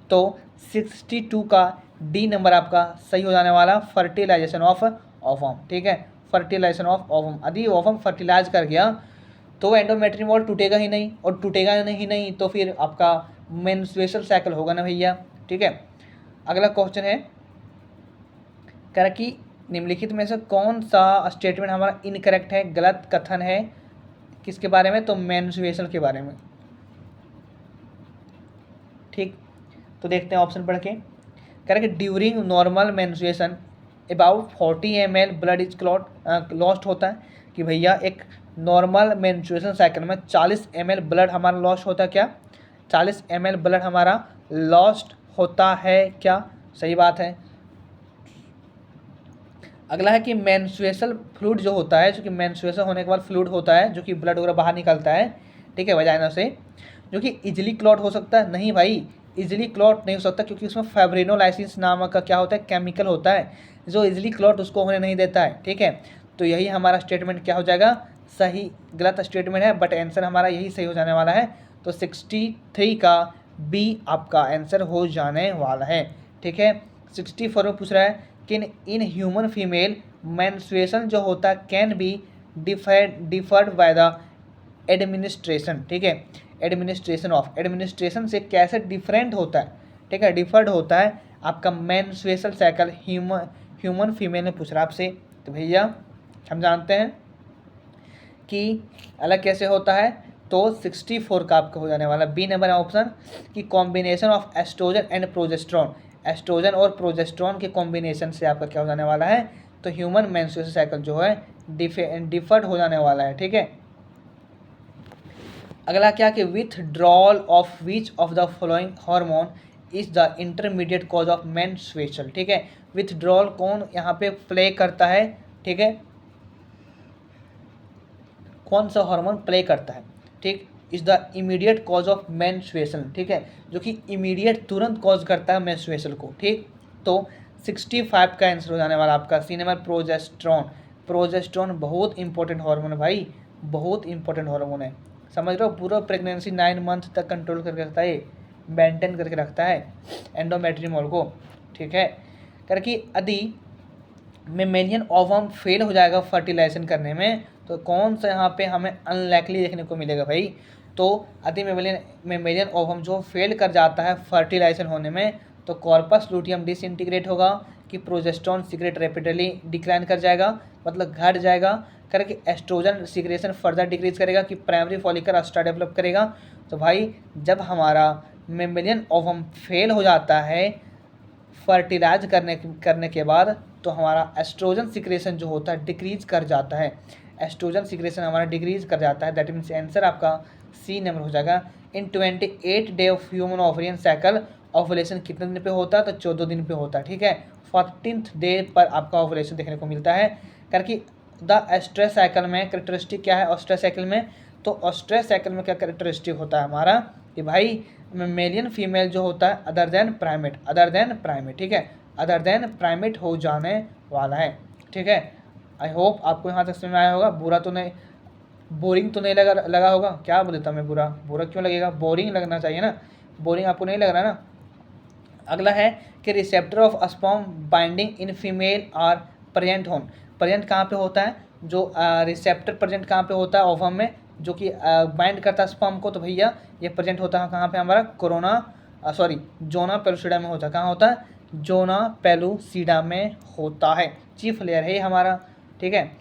तो 62 का डी नंबर आपका सही हो जाने वाला, फर्टिलाइजेशन ऑफ ओवम, ठीक है, फर्टिलाइजेशन ऑफ ओवम। यदि ओवम फर्टिलाइज कर गया तो एंडोमेट्रियम वॉल टूटेगा ही नहीं, और टूटेगा ही नहीं तो फिर आपका मेंस्ट्रुएशन साइकिल होगा ना भैया, ठीक है। अगला क्वेश्चन है कह रहा कि निम्नलिखित में से कौन सा स्टेटमेंट हमारा इनकरेक्ट है, गलत कथन है, किसके बारे में, तो मेंस्ट्रुएशन के बारे में, ठीक। तो देखते हैं ऑप्शन पढ़ के। कह रहा कि during normal menstruation about 40 ml blood is lost होता है, कि भैया एक नॉर्मल मेंस्ट्रुएशन साइकिल में 40 ml ब्लड हमारा लॉस्ट होता है, क्या 40 ml ब्लड हमारा लॉस्ट होता है क्या, सही बात है। अगला है कि मेंस्ट्रुएशन फ्लूइड जो होता है, जो कि मेंस्ट्रुएशन होने के बाद फ्लूइड होता है जो कि ब्लड वगैरह बाहर निकलता है, ठीक है, वजाइना से, जो कि इजीली क्लॉट हो सकता है, नहीं भाई इजीली क्लॉट नहीं हो सकता, क्योंकि उसमें फाइब्रिनोलाइसिस नामक का क्या होता है, केमिकल होता है जो इजीली क्लॉट उसको होने नहीं देता है, ठीक है। तो यही हमारा स्टेटमेंट क्या हो जाएगा, सही, गलत स्टेटमेंट है, बट आंसर हमारा यही सही हो जाने वाला है। तो 63 का बी आपका आंसर हो जाने वाला है, ठीक है। 64 में पूछ रहा है कि इन ह्यूमन फीमेल मेंस्ट्रुएशन जो होता है can be deferred by the administration, ठीक है, एडमिनिस्ट्रेशन से कैसे डिफरेंट होता है, ठीक है, डिफर्ड होता है आपका मेंस्ट्रुएशन साइकिल ह्यूमन फीमेल में पूछ रहा है आपसे। तो भैया हम जानते हैं कि अलग कैसे होता है, तो 64 का आपका हो जाने वाला बी नंबर है ऑप्शन, कि combination of oestrogen and progesterone, oestrogen और प्रोजेस्ट्रॉन के कॉम्बिनेशन से आपका क्या हो जाने वाला है, तो ह्यूमन मेंस्ट्रुएशन साइकिल जो है डिफर्ड हो जाने वाला है, ठीक है। अगला क्या कि withdrawal of which of the following hormone is the intermediate cause of menstruation, ठीक है। विथड्रॉल कौन यहाँ पे प्ले करता है, ठीक है, कौन सा हार्मोन प्ले करता है, ठीक, is the immediate cause of menstruation, ठीक है, जो कि इमीडिएट तुरंत कॉज करता है मेंस्ट्रुएशन को, ठीक। तो 65 का आंसर हो जाने वाला आपका सी नंबर प्रोजेस्टेरॉन। प्रोजेस्टेरॉन बहुत इंपॉर्टेंट हार्मोन है भाई, बहुत इंपॉर्टेंट हार्मोन है, समझ रहे हो। पूरा प्रेगनेंसी 9 मंथ तक कंट्रोल करके रखता है, मेंटेन करके रखता है एंडोमेट्रियम को, ठीक है। करके यदि मेमेलियन ओवम फेल हो जाएगा फर्टिलाइजेशन करने में, तो कौन सा यहाँ पे हमें अनलाइकली देखने को मिलेगा भाई। तो यदि मेमेलियन ओवम जो फेल कर जाता है फर्टिलाइजेशन होने में, तो कॉर्पस लूटियम डिसइंटीग्रेट होगा, कि प्रोजेस्टेरॉन सीक्रेट रैपिडली डिक्लाइन कर जाएगा, मतलब घट जाएगा, करके एस्ट्रोजन सीक्रेशन फर्दर डिक्रीज करेगा, कि प्राइमरी फॉलिकल अस्ट्रा डेवलप करेगा। तो भाई जब हमारा मेमेलियन ओवम फेल हो जाता है फर्टिलाइज करने के बाद, तो हमारा एस्ट्रोजन सिक्रेशन जो होता है डिक्रीज कर जाता है, एस्ट्रोजन सिक्रेशन हमारा डिक्रीज कर जाता है। दैट मीन्स आंसर आपका सी नंबर हो जाएगा। इन 28 day of human ovarian cycle ovulation कितने दिन पे होता है, तो 14 दिन पे होता है, ठीक है। 14th डे पर आपका ओवुलेशन देखने को मिलता है। करके द एस्ट्रेस साइकिल में कैरेक्टरिस्टिक क्या है ऑस्ट्रेस साइकिल में, तो ऑस्ट्रेस साइकिल में क्या कैरेक्टरिस्टिक होता है हमारा, कि भाई मेलियन फीमेल जो होता है अदर देन प्राइमेट, ठीक है, अदर देन प्राइमेट हो जाने वाला है, ठीक है। आई होप आपको यहाँ तक समझ में आया होगा। बुरा तो नहीं, बोरिंग तो नहीं लगा होगा, क्या बोलता मैं, बुरा क्यों लगेगा, बोरिंग लगना चाहिए ना, बोरिंग आपको नहीं लग रहा ना। अगला है कि receptor of sperm binding in female are present होन, प्रेजेंट कहाँ पे होता है, जो रिसेप्टर प्रेजेंट कहाँ पे होता है ओवम में, जो कि बाइंड करता है स्पर्म को, तो भैया ये प्रेजेंट होता है कहाँ पे हमारा जोना पेलुसिडा में होता है। कहाँ होता है, जोना पेलुसिडा में होता है, चीफ लेयर है ये हमारा, ठीक है।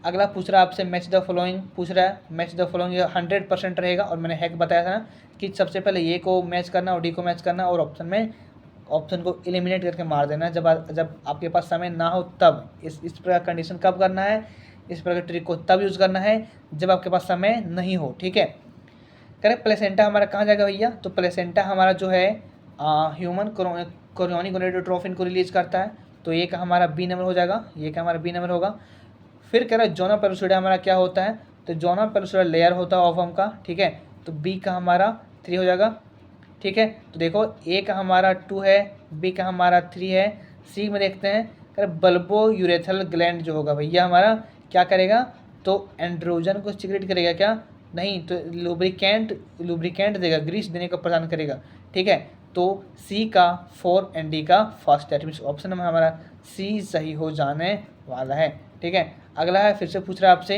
अगला पूछ रहा है आपसे मैच द फॉलोइंग, पूछ रहा है मैच द फॉलोइंग, 100% रहेगा, और मैंने हैक बताया था ना कि सबसे पहले ये को मैच करना और डी को मैच करना, और ऑप्शन को एलिमिनेट करके मार देना जब आपके पास समय ना हो तब। इस प्रकार कंडीशन कब करना है, इस प्रकार ट्रिक को तब यूज़ करना है जब आपके पास समय नहीं हो, ठीक है। करेक्ट। प्लेसेंटा हमारा कहाँ जाएगा भैया, तो प्लेसेंटा हमारा जो है ह्यूमन कोरियोनिक गोनेडोट्रोफिन को रिलीज करता है, तो ये का हमारा बी नंबर हो जाएगा, ये का हमारा बी नंबर होगा। फिर कह रहा है जोना पेलुसिडा हमारा क्या होता है, तो जोना पेलुसिडा लेयर होता है ओवम का, ठीक है, तो बी का हमारा 3 हो जाएगा, ठीक है। तो देखो ए का हमारा 2 है, बी का हमारा 3 है, सी में देखते हैं कर बल्बो यूरेथल ग्लैंड जो होगा भैया हमारा क्या करेगा, तो एंड्रोजन को सिक्रेट करेगा, क्या नहीं, तो लुब्रिकेंट देगा, ग्रीस देने का प्रदान करेगा, ठीक है। तो सी का 4 एंड डी का फर्स्ट, दैट मीन्स ऑप्शन में हमारा सी सही हो जाने वाला है, ठीक है। अगला है फिर से पूछ रहा है आपसे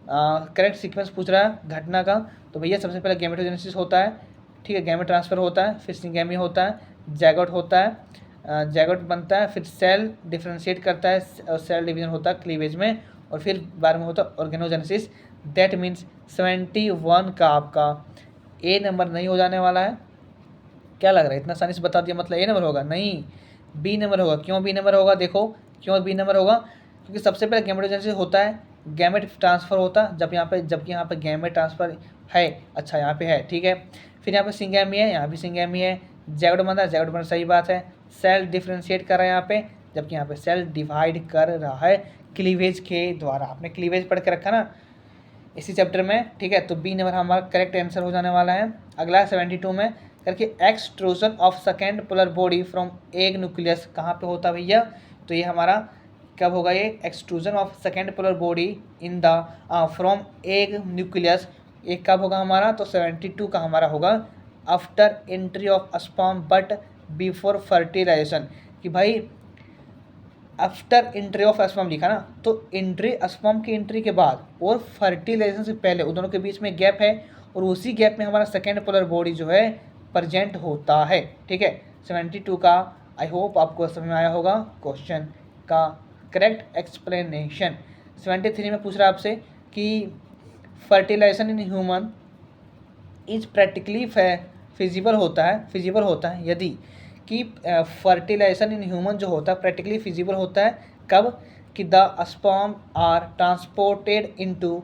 करेक्ट सीक्वेंस पूछ रहा है घटना का, तो भैया सबसे पहले गैमेटोजेनेसिस होता है, ठीक है, गैमेट ट्रांसफर होता है, फिर सिंगेमी होता है, जैगोट होता है, जैगोट बनता है, फिर सेल डिफ्रेंशिएट करता है और सेल डिवीजन होता है क्लीवेज में, और फिर बाद में होता है ऑर्गेनोजेनेसिस। दैट मीन्स 71 का आपका ए नंबर नहीं हो जाने वाला है। क्या लग रहा है, इतना आसानी से बता दिया मतलब ए नंबर होगा, नहीं बी नंबर होगा। क्यों बी नंबर होगा, देखो क्यों बी नंबर होगा, क्योंकि सबसे पहले गैमेटोजेनेसिस होता है, गैमेट ट्रांसफर होता है, जबकि यहाँ पे गैमेट ट्रांसफर है, अच्छा यहाँ पे है, ठीक है। फिर यहाँ पे सिंगेमी है, यहाँ भी सिंगेमी है, जैगोट बनता है, जैगोट बनना सही बात है, सेल डिफ्रेंशिएट कर रहा है यहाँ पे, जबकि यहाँ पे सेल डिवाइड कर रहा है क्लीवेज के द्वारा। आपने क्लीवेज पढ़ के रखा ना इसी चैप्टर में, ठीक है। तो बी नंबर हमारा करेक्ट आंसर हो जाने वाला है। अगला 72 में करके extrusion of second polar body from egg nucleus कहाँ पे होता है भैया, तो ये हमारा कब होगा, ये extrusion of second polar body in the from egg nucleus, ये कब होगा हमारा, तो 72 का हमारा होगा after entry of sperm but before fertilization, कि भाई आफ्टर एंट्री ऑफ स्पर्म लिखा ना, तो एंट्री स्पर्म की एंट्री के बाद और फर्टिलाइजेशन से पहले उन दोनों के बीच में गैप है, और उसी गैप में हमारा सेकेंड पोलर बॉडी जो है प्रेजेंट होता है, ठीक है। 72 का आई होप आपको समझ में आया होगा क्वेश्चन का करेक्ट एक्सप्लेनेशन। 73 में पूछ रहा है आपसे कि fertilization in human is practically feasible होता है यदि कि फर्टिलाइजेशन इन ह्यूमन जो होता है प्रैक्टिकली फिजिबल होता है कब, कि the sperm are transported into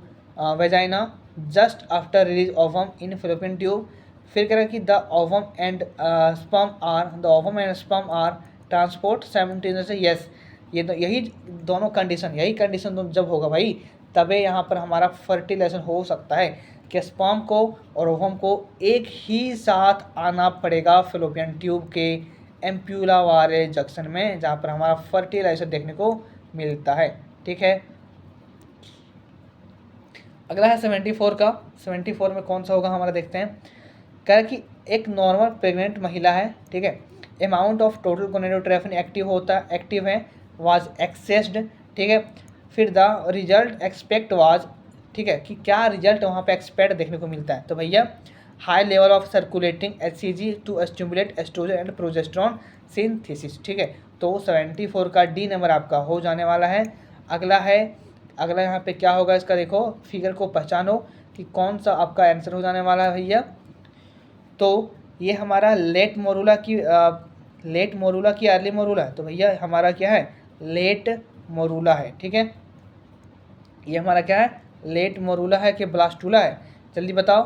vagina just after release ovum in fallopian tube. फिर कह रहा है कि the ovum and sperm are transport simultaneously, yes ये यही दोनों कंडीशन जब होगा भाई तबे यहाँ पर हमारा फर्टिलाइजेशन हो सकता है। कि स्पर्म को और ओवम को एक ही साथ आना पड़ेगा फेलोपियन ट्यूब के एम्प्यूला वाले जंक्शन में, जहाँ पर हमारा फर्टिलाइजेशन देखने को मिलता है। ठीक है, अगला है 74 का। 74 में कौन सा होगा हमारा, देखते हैं। कह रहा है कि एक नॉर्मल प्रेग्नेंट महिला है, ठीक है, amount of total gonadotrophin active है वाज एक्सेस्ड, ठीक है, फिर द रिजल्ट एक्सपेक्ट वाज, ठीक है, कि क्या रिजल्ट वहाँ पे एक्सपेक्ट देखने को मिलता है। तो भैया high level of circulating HCG to stimulate oestrogen and progesterone synthesis, ठीक है। तो 74 का डी नंबर आपका हो जाने वाला है। अगला यहाँ पे क्या होगा इसका, देखो फिगर को पहचानो कि कौन सा आपका आंसर हो जाने वाला है भैया। तो ये हमारा लेट मोरूला की अर्ली मोरूला है। तो भैया हमारा क्या है, लेट मोरूला है, ठीक है। ये हमारा क्या है, लेट मोरूला है कि ब्लास्टूला है, जल्दी बताओ।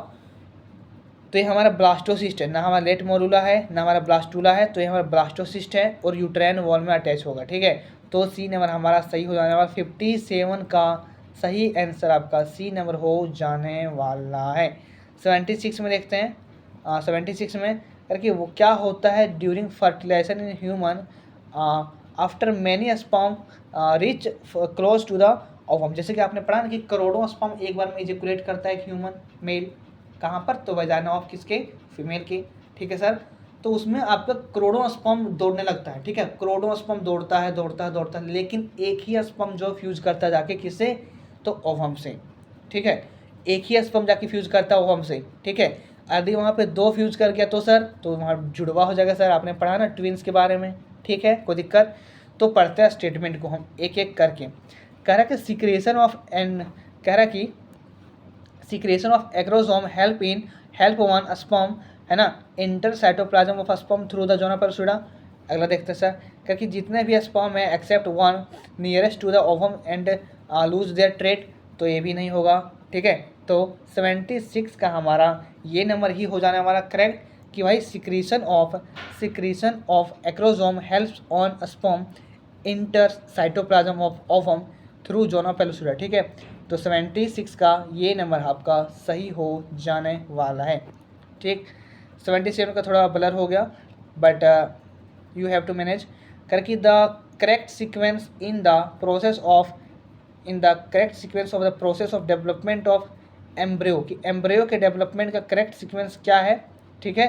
तो ये हमारा ब्लास्टोसिस्ट है, ना हमारा लेट मोरूला है ना हमारा ब्लास्टूला है, तो ये हमारा ब्लास्टोसिस्ट है और यूट्राइन वॉल में अटैच होगा, ठीक है। तो सी नंबर हमारा सही हो जाने वाला, 57 का सही आंसर आपका सी नंबर हो जाने वाला है। 76 में देखते हैं। 76 में करके वो क्या होता है, during fertilization in human after many sperm reach close to the ovum. जैसे कि आपने पढ़ा ना कि करोड़ों स्पर्म एक बार में इजेकुलेट करता है ह्यूमन मेल, कहाँ पर, तो वजाइना ऑफ किसके, फीमेल के, ठीक है सर। तो उसमें आपका करोड़ों स्पर्म दौड़ने लगता है, ठीक है, करोड़ों स्पर्म दौड़ता है, लेकिन एक ही स्पर्म जो फ्यूज करता है जाके किससे, तो ओवम से, ठीक है, एक ही स्पर्म जाके फ्यूज करता है ओवम से, ठीक है। यदि वहाँ पे 2 फ्यूज कर गया तो सर, तो वहाँ जुड़वा हो जाएगा सर, आपने पढ़ा ना ट्विंस के बारे में, ठीक है, कोई दिक्कत। तो पढ़ते हैं स्टेटमेंट को हम एक एक करके। कह रहा कि secretion of acrosome help one sperm, है ना, enter cytoplasm of sperm through the zona pellucida. अगला देखते हैं सर, क्योंकि जितने भी स्पर्म है except one nearest to the ovum and lose their trait, तो ये भी नहीं होगा, ठीक है। तो 76 का हमारा ये नंबर ही हो जाने वाला करेक्ट, कि भाई secretion of acrosome helps on sperm enter cytoplasm of ovum through zona pellucida, ठीक है। तो 76 का ये नंबर आपका सही हो जाने वाला है, ठीक। 77 का थोड़ा ब्लर हो गया, but you have to manage करके the correct sequence in the process of the process of development of embryo, कि एम्ब्रियो के डेवलपमेंट का करेक्ट सीक्वेंस क्या है, ठीक है।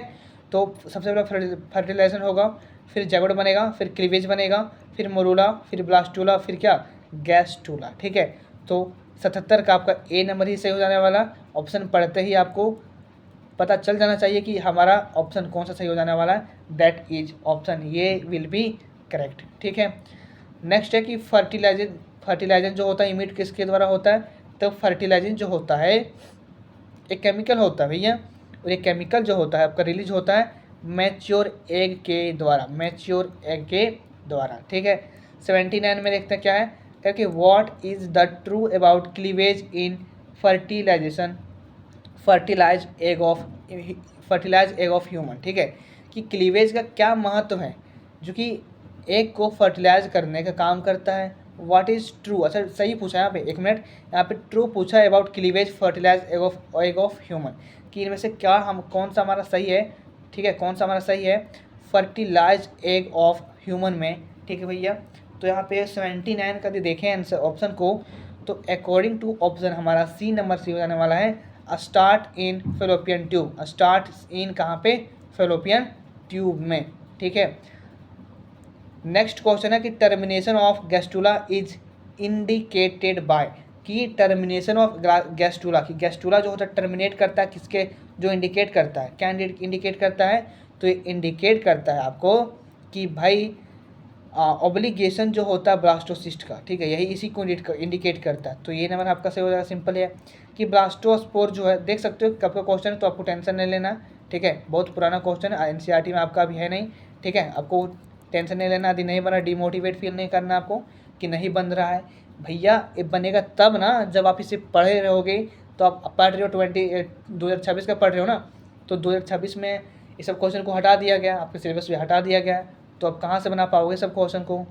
तो सबसे पहले फर्टिलाइजेशन होगा, फिर जैगोड बनेगा, फिर क्लीवेज बनेगा, फिर मोरूला, फिर ब्लास्टूला, फिर क्या, गैस्टूला, ठीक है। तो 77 का आपका ए नंबर ही सही हो जाने वाला। ऑप्शन पढ़ते ही आपको पता चल जाना चाहिए कि हमारा ऑप्शन कौन सा सही हो जाने वाला है, दैट इज ऑप्शन ये विल बी करेक्ट, ठीक है। नेक्स्ट है कि फर्टिलाइजन जो होता है इमिट किसके द्वारा होता है, तो फर्टिलाइजन जो होता है एक केमिकल होता है भैया, और ये केमिकल जो होता है आपका रिलीज होता है मैच्योर एग के द्वारा, ठीक है। 79 में देखते हैं क्या है, क्योंकि what is the true about cleavage in fertilize egg of human, ठीक है, कि क्लीवेज का क्या महत्व है जो कि एग को फर्टिलाइज करने का काम करता है। व्हाट इज ट्रू, अच्छा सही पूछा है यहाँ पे, एक मिनट, यहाँ पे ट्रू पूछा है about cleavage fertilize egg of human, कि इनमें से क्या हम कौन सा हमारा सही है, ठीक है, कौन सा हमारा सही है फर्टिलाइज एग ऑफ ह्यूमन में, ठीक है भैया। तो यहाँ पे 79 का देखें आंसर ऑप्शन को, तो अकॉर्डिंग टू ऑप्शन हमारा सी नंबर सी हो जाने वाला है, start in fallopian tube, start in कहाँ पे, फेलोपियन ट्यूब में, ठीक है। नेक्स्ट क्वेश्चन है कि termination of गैस्टूला is indicated by, कि टर्मिनेशन ऑफ गैस्टूला, की गैस्टूला जो होता है टर्मिनेट करता है किसके, जो इंडिकेट करता है, क्या इंडिकेट करता है, तो ये इंडिकेट करता है आपको कि भाई ऑब्लिगेशन जो होता है ब्लास्टोसिस्ट का, ठीक है, यही इसी को इंडिकेट करता है। तो ये नंबर आपका सही हो जाएगा, सिंपल है कि ब्लास्टोस्पोर जो है, देख सकते हो कब का क्वेश्चन है, तो आपको टेंशन नहीं लेना, ठीक है, बहुत पुराना क्वेश्चन है, एनसीईआरटी में आपका अभी है नहीं, ठीक है, आपको टेंशन नहीं लेना, यदि नहीं बना डिमोटिवेट फील नहीं करना आपको कि नहीं बन रहा है भैया, ये बनेगा तब ना जब आप इसे पढ़े रहोगे। तो आप पढ़ रहे हो 2026 का पढ़ रहे हो ना, तो 2026 में ये सब क्वेश्चन को हटा दिया गया, आपके सिलेबस में हटा दिया गया है, तो आप कहाँ से बना पाओगे सब क्वेश्चन को।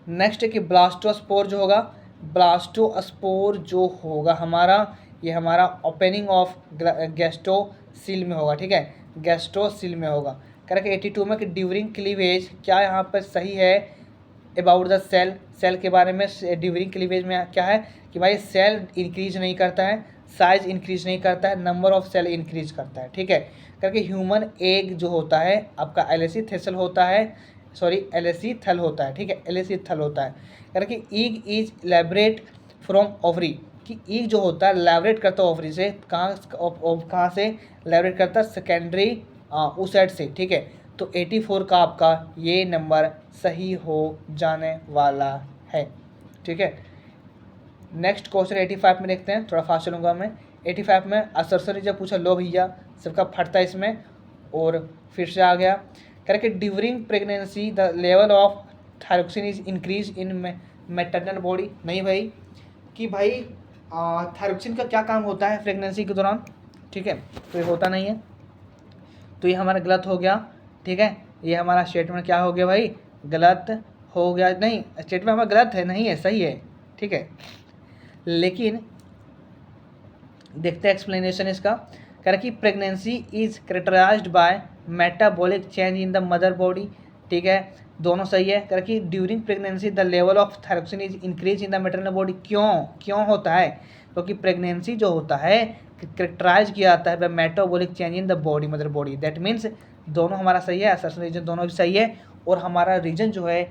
नेक्स्ट है कि ब्लास्टोस्पोर जो होगा हमारा, ये हमारा ओपनिंग ऑफ गैस्ट्रोसिल में होगा, ठीक है, गैस्ट्रोसिल में होगा। करेक्ट 82 में कि ड्यूरिंग क्लीवेज, क्या यहाँ पर सही है अबाउट द सेल, सेल के बारे में ड्यूरिंग क्लीवेज में क्या है कि भाई सेल इंक्रीज नहीं करता है, साइज इंक्रीज नहीं करता है, नंबर ऑफ सेल इंक्रीज करता है, ठीक है। करके ह्यूमन एग जो होता है आपका एलएसी थेसल होता है, सॉरी एलएसी थल होता है, ठीक है, एलएसी थल होता है। करके ईग इज लैबरेट फ्रॉम ओवरी, कि ईग जो होता है लैबरेट करता है ओवरी से, कहाँ से लैबरेट करता है, सेकेंडरी oocyte से, ठीक है। तो 84 का आपका ये नंबर सही हो जाने वाला है, ठीक है। नेक्स्ट क्वेश्चन 85 में देखते हैं, थोड़ा फास्ट चलूँगा मैं। 85 में असरसरी जब पूछा, लो भैया सबका फटता है इसमें, और फिर से आ गया। करके during pregnancy the level of thyroxine is increase in maternal body, नहीं भाई, कि भाई थायरोक्सिन का क्या काम होता है प्रेगनेंसी के दौरान, ठीक है, तो ये होता नहीं है, तो ये हमारा गलत हो गया, ठीक है। ये हमारा स्टेटमेंट क्या हो गया भाई, गलत हो गया, नहीं स्टेटमेंट हमारा गलत है, नहीं है, सही है, ठीक है। लेकिन देखते हैं एक्सप्लेनेशन इसका। कह कि pregnancy is characterized by metabolic change in the mother body, ठीक है, दोनों सही है। कह कि during pregnancy the level of thyroxine is increase in the maternal body, क्यों होता है, क्योंकि प्रेगनेंसी जो होता है करेक्टराइज किया जाता है by metabolic change in the body, mother body, that means दोनों हमारा सही है, असर्शन रीजन दोनों भी सही है, और हमारा रीजन जो है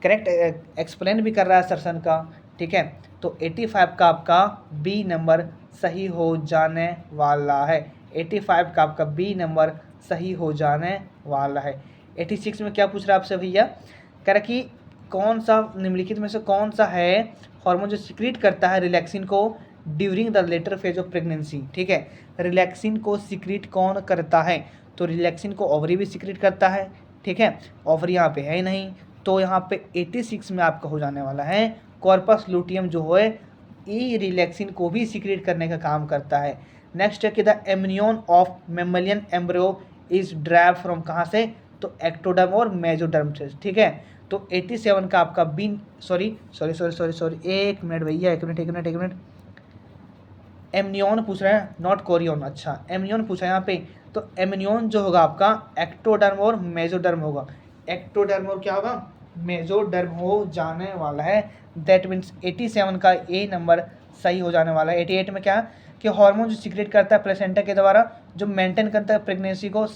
करेक्ट एक्सप्लेन भी कर रहा है असर्शन का, ठीक है। तो 85 का आपका बी नंबर सही हो जाने वाला है, 85 का आपका बी नंबर सही हो जाने वाला है। 86 में क्या पूछ रहा है आपसे भैया, कह रहा कि कौन सा निम्नलिखित में से कौन सा है हार्मोन जो सिक्रीट करता है रिलैक्सिन को during the later phase of pregnancy, ठीक है। रिलैक्सिन को सिक्रीट कौन करता है, तो रिलैक्सिन को ओवरी भी सिक्रीट करता है, ठीक है, ओवरी यहाँ पे है ही नहीं, तो यहाँ पे 86 में आपका हो जाने वाला है कॉर्पस लूटियम जो है ई रिलैक्सिन को भी सिक्रीट करने का काम करता है। नेक्स्ट है कि the amnion of mammalian embryo is drive from, कहाँ से, तो एक्टोडर्म और मेजोडर्म से, ठीक है। तो 87 का आपका बी, सॉरी एक मिनट भैया, एक मिनट, एमनियन पूछ रहे हैं, नॉट कोरियन, अच्छा एमनियन पूछा है यहाँ पे, तो एमनियन जो होगा आपका एक्टोडर्म और मेजोडर्म होगा, एक्टोडर्म और क्या होगा, मेजोडर्म हो जाने वाला है। दैट मीन्स 87 का ए नंबर सही हो जाने वाला है। 88 में क्या कि हार्मोन जो सीक्रेट करता है प्लेसेंटा के द्वारा, जो मेंटेन करता है प्रेगनेंसी को,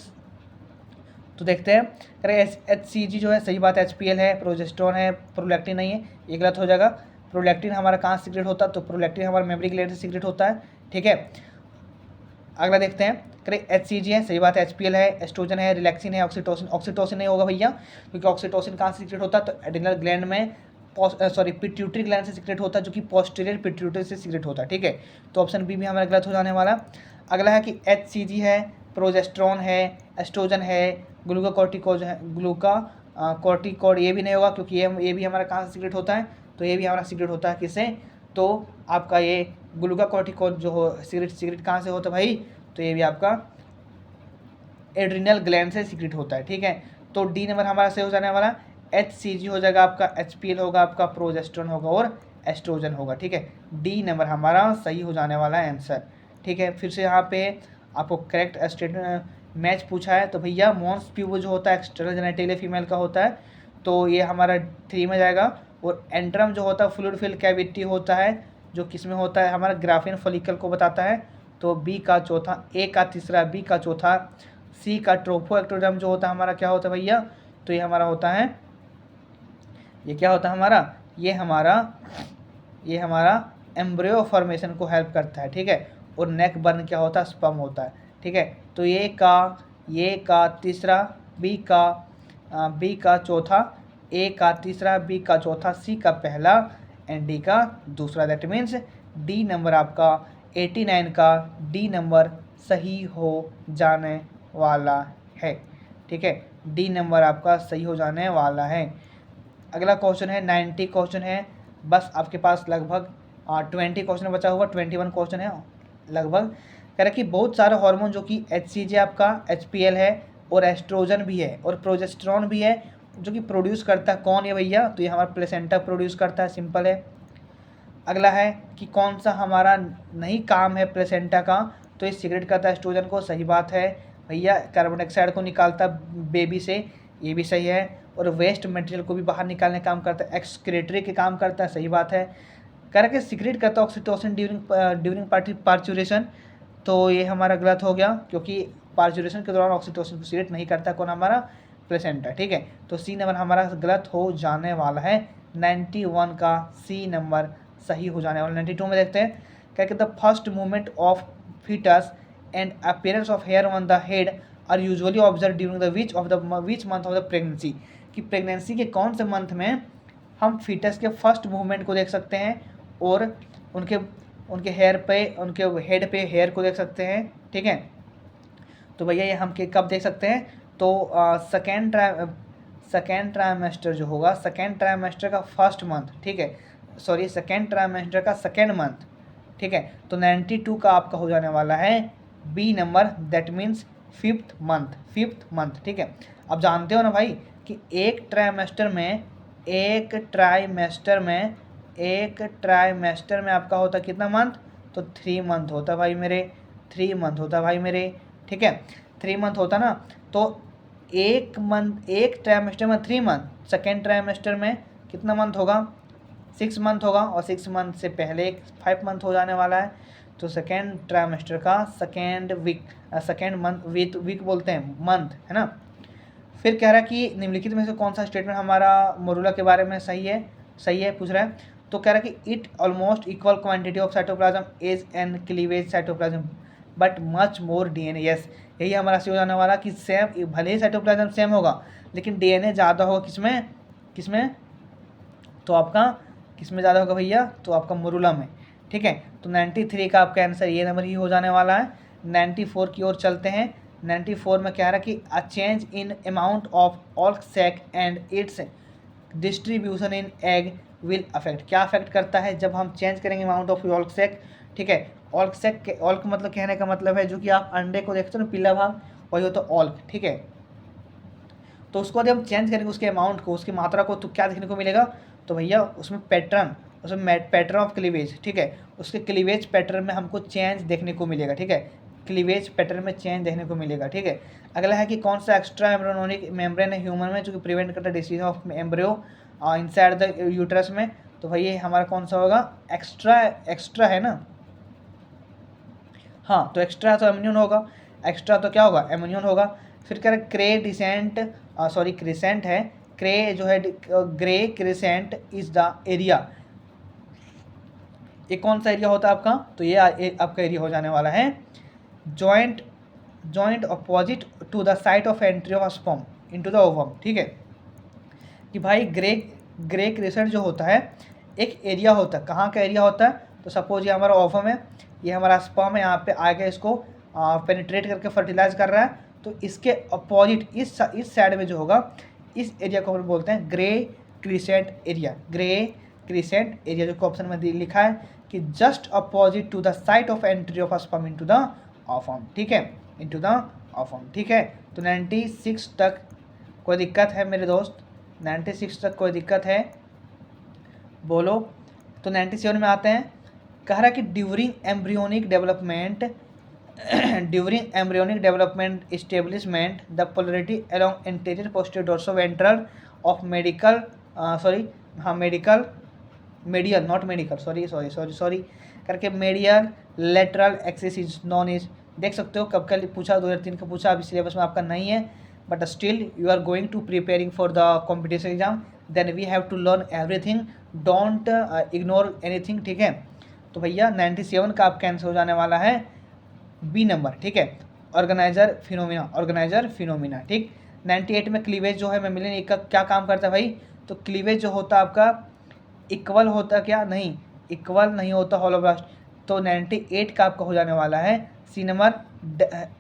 तो देखते हैं। करें HCG जो है, सही बात है, HPL है, प्रोजेस्टेरोन है, प्रोलैक्टिन नहीं है, ये गलत हो जाएगा। प्रोलैक्टिन हमारा कहाँ सीक्रेट होता है, तो प्रोलैक्टिन हमारा मेमोरी ग्लैंड से सीक्रेट होता है, ठीक है। अगला देखते हैं, करें HCG है, सही बात है, HPL है, एस्ट्रोजन है, रिलैक्सिन है, ऑक्सीटोसिन नहीं होगा भैया, क्योंकि ऑक्सीटोसिन कहाँ से सीक्रेट होता है, तो एड्रिनल ग्लैंड में, पिट्यूटरी ग्लैंड से सीक्रेट होता है, जो कि पोस्टीरियर पिट्यूटरी से सीक्रेट होता है, ठीक है। तो ऑप्शन बी भी हमारा गलत हो जाने वाला। अगला है कि HCG है, प्रोजेस्टेरोन है, एस्ट्रोजन है, ग्लूकाकॉर्टिकोज है, ग्लूकाकॉर्टिकोड ये भी नहीं होगा, क्योंकि ये भी हमारा कहाँ से सीक्रेट होता है, तो ये भी हमारा सीक्रेट होता है किससे, तो आपका ये ग्लूकाकॉर्टिकोड जो हो सीक्रेट कहाँ से होता है भाई, तो ये भी आपका एड्रिनल ग्लैंड से सीक्रेट होता है, ठीक है। तो डी नंबर हमारा सही हो जाने वाला, HCG हो जाएगा आपका, HPL होगा आपका, प्रोजेस्टेरोन होगा और एस्ट्रोजन होगा, ठीक है। डी नंबर हमारा सही हो जाने वाला है आंसर, ठीक है। फिर से यहाँ पे आपको करेक्ट स्टेटमेंट मैच पूछा है, तो भैया मॉन्स प्यूबो जो होता है एक्सटर्नल जेनिटल फीमेल का होता है, तो ये हमारा 3 में जाएगा। और एंट्रम जो होता है फ्लूइड फिल कैविटी होता है, जो किस में होता है, हमारा ग्राफिन फॉलिकल को बताता है, तो बी का चौथा, ए का तीसरा, बी का चौथा, सी का ट्रोफो एक्टोडर्म जो होता है हमारा क्या होता है भैया, तो ये हमारा होता है, ये क्या होता है हमारा, ये हमारा एम्ब्रियो फॉर्मेशन को हेल्प करता है, ठीक है। और नेक बर्न क्या होता है, स्पर्म होता है, ठीक है। तो ये का तीसरा, बी का चौथा, ए का तीसरा, बी का चौथा, सी का पहला एंड डी का दूसरा, दैट मीन्स डी नंबर आपका 89 का डी नंबर सही हो जाने वाला है, ठीक है। डी नंबर आपका सही हो जाने वाला है। अगला क्वेश्चन है 90 क्वेश्चन है, बस आपके पास लगभग 20 क्वेश्चन बचा हुआ, 21 क्वेश्चन है लगभग। कह रहा कि बहुत सारे हार्मोन जो कि HCG आपका, HPL है और एस्ट्रोजन भी है और प्रोजेस्टेरोन भी है, जो कि प्रोड्यूस करता है कौन है भैया, तो ये हमारा प्लेसेंटा प्रोड्यूस करता है, सिंपल है। अगला है कि कौन सा हमारा नहीं काम है प्लेसेंटा का, तो ये सीक्रेट करता है एस्ट्रोजन को, सही बात है भैया। कार्बन डाइऑक्साइड को निकालता बेबी से, ये भी सही है। और वेस्ट मटेरियल को भी बाहर निकालने का काम करता है, एक्सक्रीटरी के काम करता है, सही बात है। करके सीक्रेट करता है ऑक्सीटोसिन ड्यूरिंग पार्चुरेशन, तो ये हमारा गलत हो गया, क्योंकि पार्चुरेशन के दौरान ऑक्सीटोसिन को सीक्रेट नहीं करता कौन, हमारा प्लेसेंटा, ठीक है। तो सी नंबर हमारा गलत हो जाने वाला है, 91 का सी नंबर सही हो जाने वाला। 92 में देखते हैं क्या कहते हैं, the first movement of foetus and appearance of hair on the head are usually observe during the which month of the pregnancy, कि प्रेगनेंसी के कौन से मंथ में हम फीटस के फर्स्ट मूवमेंट को देख सकते हैं और उनके हेयर पे, उनके हेड पे हेयर को देख सकते हैं, ठीक है। तो भैया ये हम कब देख सकते हैं, तो सेकेंड ट्राइमेस्टर जो होगा, सेकेंड ट्राइमेस्टर का फर्स्ट मंथ, ठीक है, सॉरी सेकेंड ट्राइमेस्टर का सेकेंड मंथ, ठीक है। तो 92 का आपका हो जाने वाला है B number, that means fifth month, ठीक है। अब जानते हो ना भाई कि एक ट्राइमेस्टर में आपका होता कितना मंथ, तो 3 मंथ होता भाई मेरे, 3 मंथ होता भाई मेरे, ठीक है, 3 मंथ होता ना। तो एक ट्राइमेस्टर में 3 मंथ, सेकेंड ट्राइमेस्टर में कितना मंथ होगा, 6 मंथ होगा, और 6 मंथ से पहले एक 5 मंथ हो जाने वाला है। तो सेकेंड ट्राइमेस्टर का सेकेंड मंथ, वीक बोलते हैं, मंथ, है ना। फिर कह रहा है कि निम्नलिखित में से कौन सा स्टेटमेंट हमारा मोरूला के बारे में सही है पूछ रहा है। तो कह रहा है कि it almost equal quantity of cytoplasm as an cleavage cytoplasm but much more DNA, yes यही हमारा सही हो जाने वाला कि सेम, भले ही साइटोप्लाज्म सेम होगा लेकिन डीएनए ज़्यादा होगा किसमें, तो आपका किसमें ज़्यादा होगा भैया, तो आपका मोरूला में, ठीक है। तो 93 का आपका आंसर ये नंबर ही हो जाने वाला है। 94 की ओर चलते हैं। 94 में कह रहा है कि a change in amount of yolk sac and its distribution in egg will affect, क्या अफेक्ट करता है जब हम चेंज करेंगे अमाउंट ऑफ ऑल्क सैक, ठीक है। ऑल्क मतलब कहने का मतलब है जो कि आप अंडे को देखते हो ना पीला भाग, वही होता है ऑल्क, ठीक है। तो उसको जब हम चेंज करेंगे उसके अमाउंट को, उसकी मात्रा को, तो क्या देखने को मिलेगा, तो भैया उसमें पैटर्न ऑफ क्लीवेज, ठीक है, उसके क्लीवेज पैटर्न में हमको चेंज देखने को मिलेगा, ठीक है, क्लीवेज पैटर्न में चेंज देखने को मिलेगा, ठीक है। अगला है कि कौन सा एक्स्ट्रा एम्ब्रियोनिक मेम्ब्रेन है ह्यूमन में जो कि प्रिवेंट करता है disease of embryo inside the uterus में, तो भाई ये हमारा कौन सा होगा, एक्स्ट्रा है ना, हाँ तो एक्स्ट्रा तो एम्यून होगा, एक्स्ट्रा तो क्या होगा, एम्यून होगा। फिर कह रहे क्रिसेंट है, क्रे जो है grey crescent is the area, ये कौन सा एरिया होता है आपका, तो ये आपका एरिया हो जाने वाला है joint opposite to the site of entry of sperm into the ovum, ठीक है। कि भाई ग्रे क्रिसेंट जो होता है एक एरिया होता है, कहाँ का एरिया होता है, तो सपोज ये हमारा ओवम है, ये हमारा स्पर्म है, यहाँ पे आगे इसको पेनिट्रेट करके फर्टिलाइज कर रहा है, तो इसके अपोजिट इस साइड में जो होगा इस एरिया को हम बोलते हैं ग्रे क्रिसेंट एरिया, जो कि ऑप्शन में लिखा है कि just opposite to the site of entry of sperm into the ovum, ठीक है, इनटू द ओवम, ठीक है। तो 96 तक कोई दिक्कत है मेरे दोस्त, 96 तक कोई दिक्कत है, बोलो। तो 97 में आते हैं, कह रहा है कि during embryonic development establishment the polarity along anterior posterior dorsoventral of medial lateral axis is known is, देख सकते हो कब का पूछा, 2003 का पूछा, अभी सिलेबस में आपका नहीं है, but still you are going to preparing for the competition exam, then we have to learn everything, don't ignore anything, ठीक है। तो भैया 97 का आपका आंसर हो जाने वाला है बी नंबर, ठीक है, ऑर्गेनाइजर फिनोमिना, ठीक। 98 में क्लीवेज जो है मेम्ब्रेन का क्या काम करता है भाई, तो क्लीवेज जो होता है आपका इक्वल नहीं होता होलोब्लास्ट, तो 98 का आपका हो जाने वाला है C number,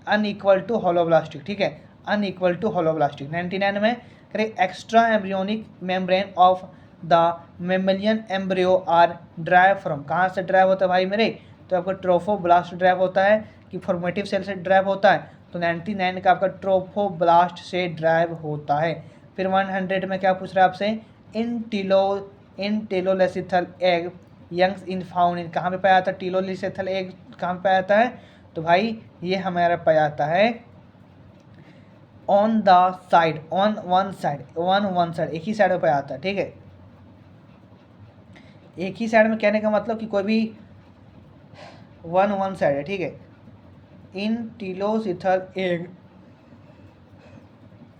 unequal to holoblastic, ठीक है, अनइक्वल टू होलोब्लास्टिक। 99 में करें extra embryonic membrane of the mammalian embryo are drive from, कहाँ से ड्राइव होता है भाई मेरे, तो आपका ट्रोफोब्लास्ट ड्राइव होता है कि फॉर्मेटिव सेल से ड्राइव होता है, तो 99 का आपका ट्रोफोब्लास्ट से ड्राइव होता है। फिर 100 में क्या पूछ रहा है आपसे, in telolecithal egg youngs in found in कहाँ पे पाया जाता है, टीलोलिसेथल एग कहाँ पे पाया जाता है, तो भाई ये हमारा पाया जाता है on the side, on one side, एक ही साइड में पाया जाता है, ठीक है। एक ही साइड में कहने का मतलब कि कोई भी वन साइड है, ठीक है। In telolecithal egg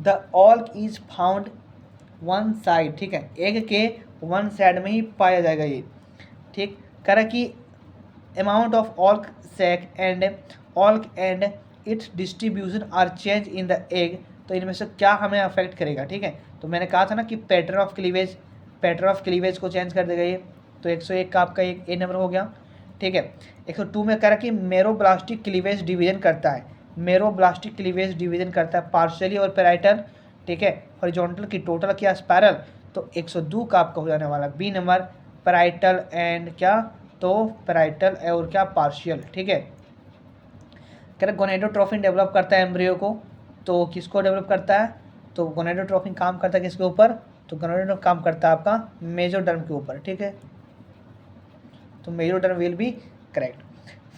the yolk is found one side, ठीक है, एग के वन साइड में ही पाया जाएगा ये, ठीक। कह रहा कि amount of yolk sac and its distribution are change in the egg, तो इनमें से क्या हमें अफेक्ट करेगा, ठीक है। तो मैंने कहा था ना कि पैटर्न ऑफ क्लीवेज को चेंज कर देगा ये, तो 101 का आपका एक ए नंबर हो गया, ठीक है। 102 में कह रहा कि मेरोब्लास्टिक क्लीवेज डिवीजन करता है, पार्शियली और पैराइटल, ठीक है, हॉरिजॉन्टल की टोटल क्या स्पायरल, तो 102 का आपका हो जाने वाला बी नंबर, पैराइटल एंड क्या, तो पैराइटल और क्या पार्शियल, ठीक है। कह रहा गोनेडोट्रोफिन डेवलप करता है एम्ब्रियो को, तो किसको डेवलप करता है, तो गोनेडोट्रोफिन काम करता है किसके ऊपर, तो गोनेडोट्रोफिन काम करता है आपका मेसोडर्म के ऊपर, ठीक है। तो मेसोडर्म विल बी करेक्ट।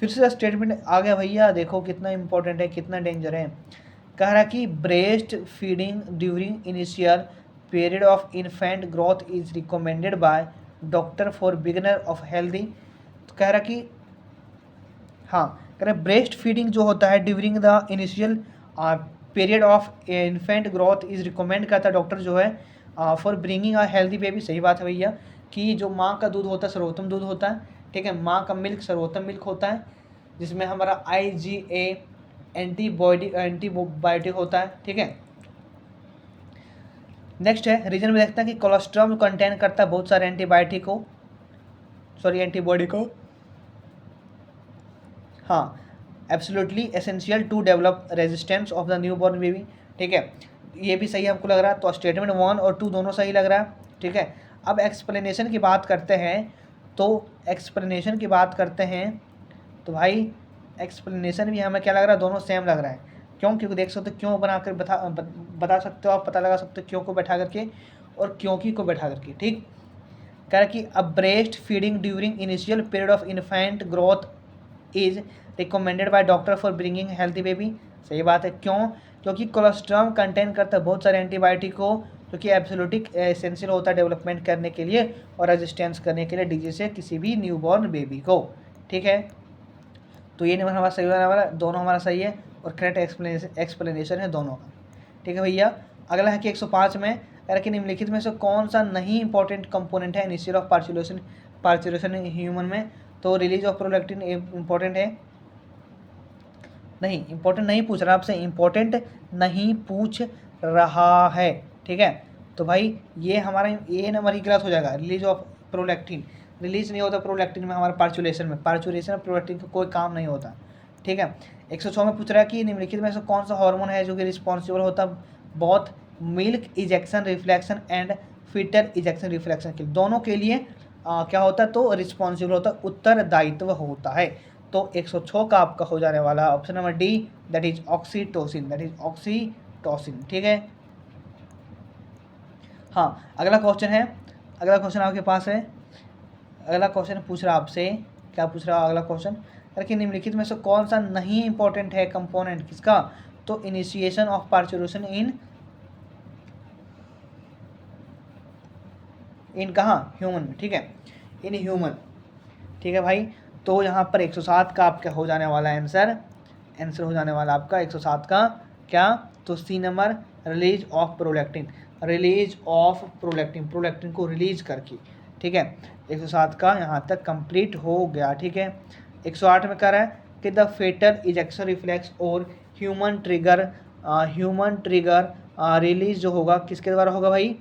फिर से स्टेटमेंट आ गया भैया, देखो कितना इंपॉर्टेंट है, कितना डेंजर है। कह रहा कि breast feeding during initial period of infant growth is recommended by doctor for beginner of healthy, तो कह रहा कि हाँ, कह रहा ब्रेस्ट फीडिंग जो होता है during the initial period of infant growth is recommend करता है डॉक्टर जो है for bringing a healthy baby. सही बात है भैया कि जो माँ का दूध होता है सर्वोत्तम दूध होता है, ठीक है, माँ का मिल्क सर्वोत्तम मिल्क होता है, जिसमें हमारा IgA एंटीबायोटिक होता है, ठीक है। नेक्स्ट है रीजन में देखते हैं कि कोलेस्ट्रॉल कंटेन करता है बहुत सारे एंटीबॉडी को, हाँ, absolutely essential to develop resistance of the newborn baby, ठीक है। ये भी सही हमको लग रहा है, तो स्टेटमेंट 1 और 2 दोनों सही लग रहा है, ठीक है। अब एक्सप्लेनेशन की बात करते हैं, तो भाई एक्सप्लेनेशन भी हमें क्या लग रहा है, दोनों सेम लग रहा है। क्यों, क्योंकि देख सकते हो क्यों बनाकर बता सकते हो आप, पता लगा सकते हो क्यों को बैठा करके और क्यों की को बैठा करके, ठीक। कह रहा कि a breast feeding during initial period of infant growth is recommended by doctor for bringing healthy baby. सही बात है, क्यों, क्योंकि कोलेस्ट्रॉल कंटेन करता है बहुत सारे एंटीबायोटिक को, जो कि एब्सोल्यूटिक एसेंशियल होता है डेवलपमेंट करने के लिए और रेजिस्टेंस करने के लिए डिजीज से किसी भी न्यूबॉर्न बेबी को, ठीक है। तो ये नंबर हमारा सही होने वाला, दोनों हमारा सही है और करेक्ट एक्सप्लेनेशन है दोनों का, ठीक है भैया। अगला है कि 105 में कह कि निम्नलिखित में से कौन सा नहीं इंपॉर्टेंट कंपोनेंट है इनिशियल ऑफ पार्चुलेशन ह्यूमन में, तो रिलीज ऑफ प्रोलैक्टिन इंपॉर्टेंट है, नहीं इंपॉर्टेंट नहीं पूछ रहा आपसे, इंपॉर्टेंट नहीं पूछ रहा है, ठीक है। तो भाई ये हमारा ये नंबर ही गलत हो जाएगा, रिलीज ऑफ प्रोलैक्टिन रिलीज नहीं होता प्रोलैक्टिन में हमारे पार्चुलेशन में प्रोलैक्टिन का कोई काम नहीं होता, ठीक है। 106 में पूछ रहा है कि निम्नलिखित में से कौन सा हार्मोन है जो कि रिस्पॉन्सिबल होता है बहुत milk ejection reflection and foetal ejection reflection के दोनों के लिए क्या होता है, तो रिस्पॉन्सिबल होता है, उत्तरदायित्व होता है। तो 106 का आपका हो जाने वाला option number D, that is oxytocin, ठीक है। हाँ, अगला क्वेश्चन आपके पास है, अगला क्वेश्चन पूछ रहा आपसे, क्या पूछ रहा है अगला क्वेश्चन, कि निम्नलिखित में से कौन सा नहीं इंपॉर्टेंट है कंपोनेंट किसका, तो इनिशिएशन ऑफ पार्चुलेशन इन कहाँ, ह्यूमन में, ठीक है, इन ह्यूमन, ठीक है भाई। तो यहाँ पर 107 का आपका हो जाने वाला आंसर हो जाने वाला आपका 107 का क्या, तो C number, release of prolactin को रिलीज करके, ठीक है। 107 का यहाँ तक कंप्लीट हो गया, ठीक है। 108 में कह रहा है कि द फेटल इजेक्शन रिफ्लेक्स और ह्यूमन ट्रिगर रिलीज जो होगा किसके द्वारा होगा भाई,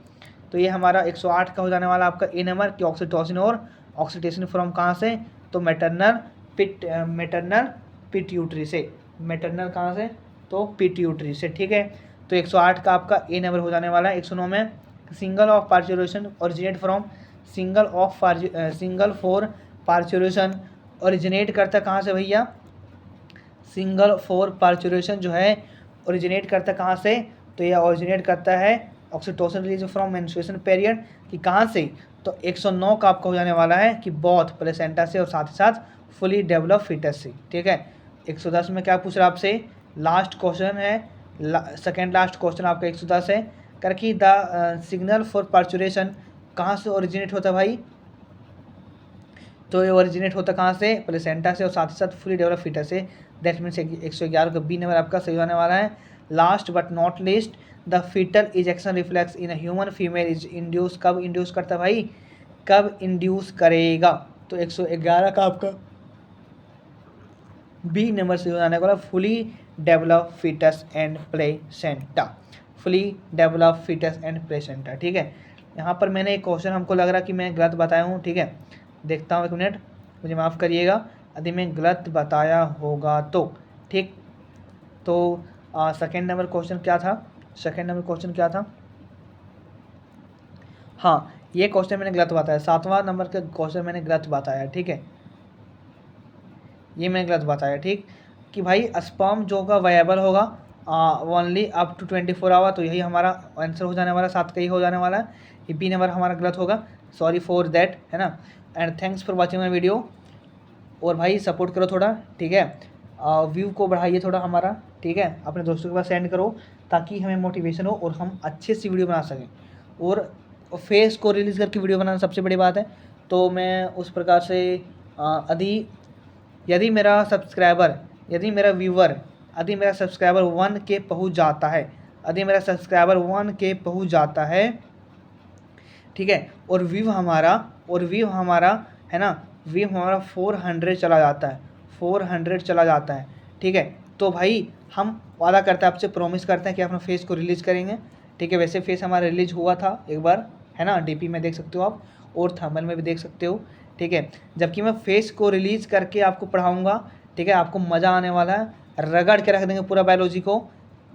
तो ये हमारा 108 का हो जाने वाला आपका ए नंबर कि ऑक्सीटोसिन और ऑक्सीडेशन फ्रॉम कहाँ से, तो मैटरनल पिट्यूटरी से, मैटरनल कहाँ से, तो पिट्यूटरी से, ठीक है। तो 108 का आपका ए नंबर हो जाने वाला है। 109 में single of पार्चुलेशन originate from single for पार्चुलेशन originate करता कहाँ से भैया, सिंगल फॉर पार्चुलेशन जो है ओरिजिनेट करता कहाँ से, तो यह ओरिजिनेट करता है oxytocin release from menstruation period कि कहाँ से, तो 109 का आपका हो जाने वाला है कि बोथ प्लेसेंटा से और साथ ही साथ फुली डेवलप फीटस से, ठीक है। 110 में क्या पूछ रहा है आपसे, लास्ट क्वेश्चन है, सेकेंड लास्ट क्वेश्चन आपका 110 है, करके द सिग्नल फॉर पार्चुरेशन कहाँ से ओरिजिनेट होता है भाई, तो ये ओरिजिनेट होता कहाँ से, प्लेसेंटा से और साथ ही साथ फुली डेवलप फीटस से। दैट मीन्स 111 का बी नंबर आपका सही होने वाला है। Last but not least, the foetal ejection reflex in human female is induce, कब इंड्यूस करता है भाई, कब इंड्यूस करेगा, तो 111 का आपका बी नंबर से हो जाने वाला, fully develop foetus and placenta, fully develop foetus and placenta, ठीक है। यहाँ पर मैंने एक क्वेश्चन हमको लग रहा कि मैं गलत बताया हूँ, ठीक है, देखता हूँ, एक मिनट मुझे माफ़ करिएगा यदि मैं गलत बताया होगा तो, ठीक। तो सेकेंड नंबर क्वेश्चन क्या था, सेकेंड नंबर क्वेश्चन क्या था, हाँ ये क्वेश्चन मैंने गलत बताया, 7वां नंबर का क्वेश्चन मैंने गलत बताया, ठीक है, ये मैंने गलत बताया, ठीक, कि भाई स्पर्म जो का वायबल होगा ओनली अप टू 24 आवर, तो यही हमारा आंसर हो जाने वाला, 7 का ही हो जाने वाला है, ये बी नंबर हमारा गलत होगा, सॉरी फॉर दैट, है ना। And thanks for watching my video, और भाई सपोर्ट करो थोड़ा, ठीक है, व्यू को बढ़ाइए थोड़ा हमारा, ठीक है, अपने दोस्तों के पास सेंड करो ताकि हमें मोटिवेशन हो और हम अच्छे से वीडियो बना सकें, और फेस को रिलीज़ करके वीडियो बनाना सबसे बड़ी बात है। तो मैं उस प्रकार से यदि मेरा सब्सक्राइबर, यदि मेरा व्यूवर, यदि मेरा सब्सक्राइबर 1K पहुंच जाता है, यदि मेरा सब्सक्राइबर 1K पहुंच जाता है, ठीक है, और व्यू हमारा है ना, व्यू हमारा 400 चला जाता है, 400 चला जाता है, ठीक है, तो भाई हम वादा करते हैं आपसे, प्रॉमिस करते हैं कि अपना फेस को रिलीज़ करेंगे, ठीक है। वैसे फेस हमारा रिलीज हुआ था एक बार, है ना, डीपी में देख सकते हो आप और थंबनेल में भी देख सकते हो, ठीक है। जबकि मैं फेस को रिलीज़ करके आपको पढ़ाऊँगा, ठीक है, आपको मज़ा आने वाला है, रगड़ के रख देंगे पूरा बायोलॉजी को,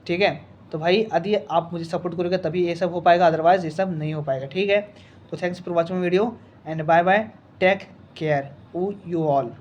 ठीक है। तो भाई यदि आप मुझे सपोर्ट करोगे तभी ये सब हो पाएगा, अदरवाइज़ ये सब नहीं हो पाएगा, ठीक है। तो thanks for watching video and bye bye, take care you all.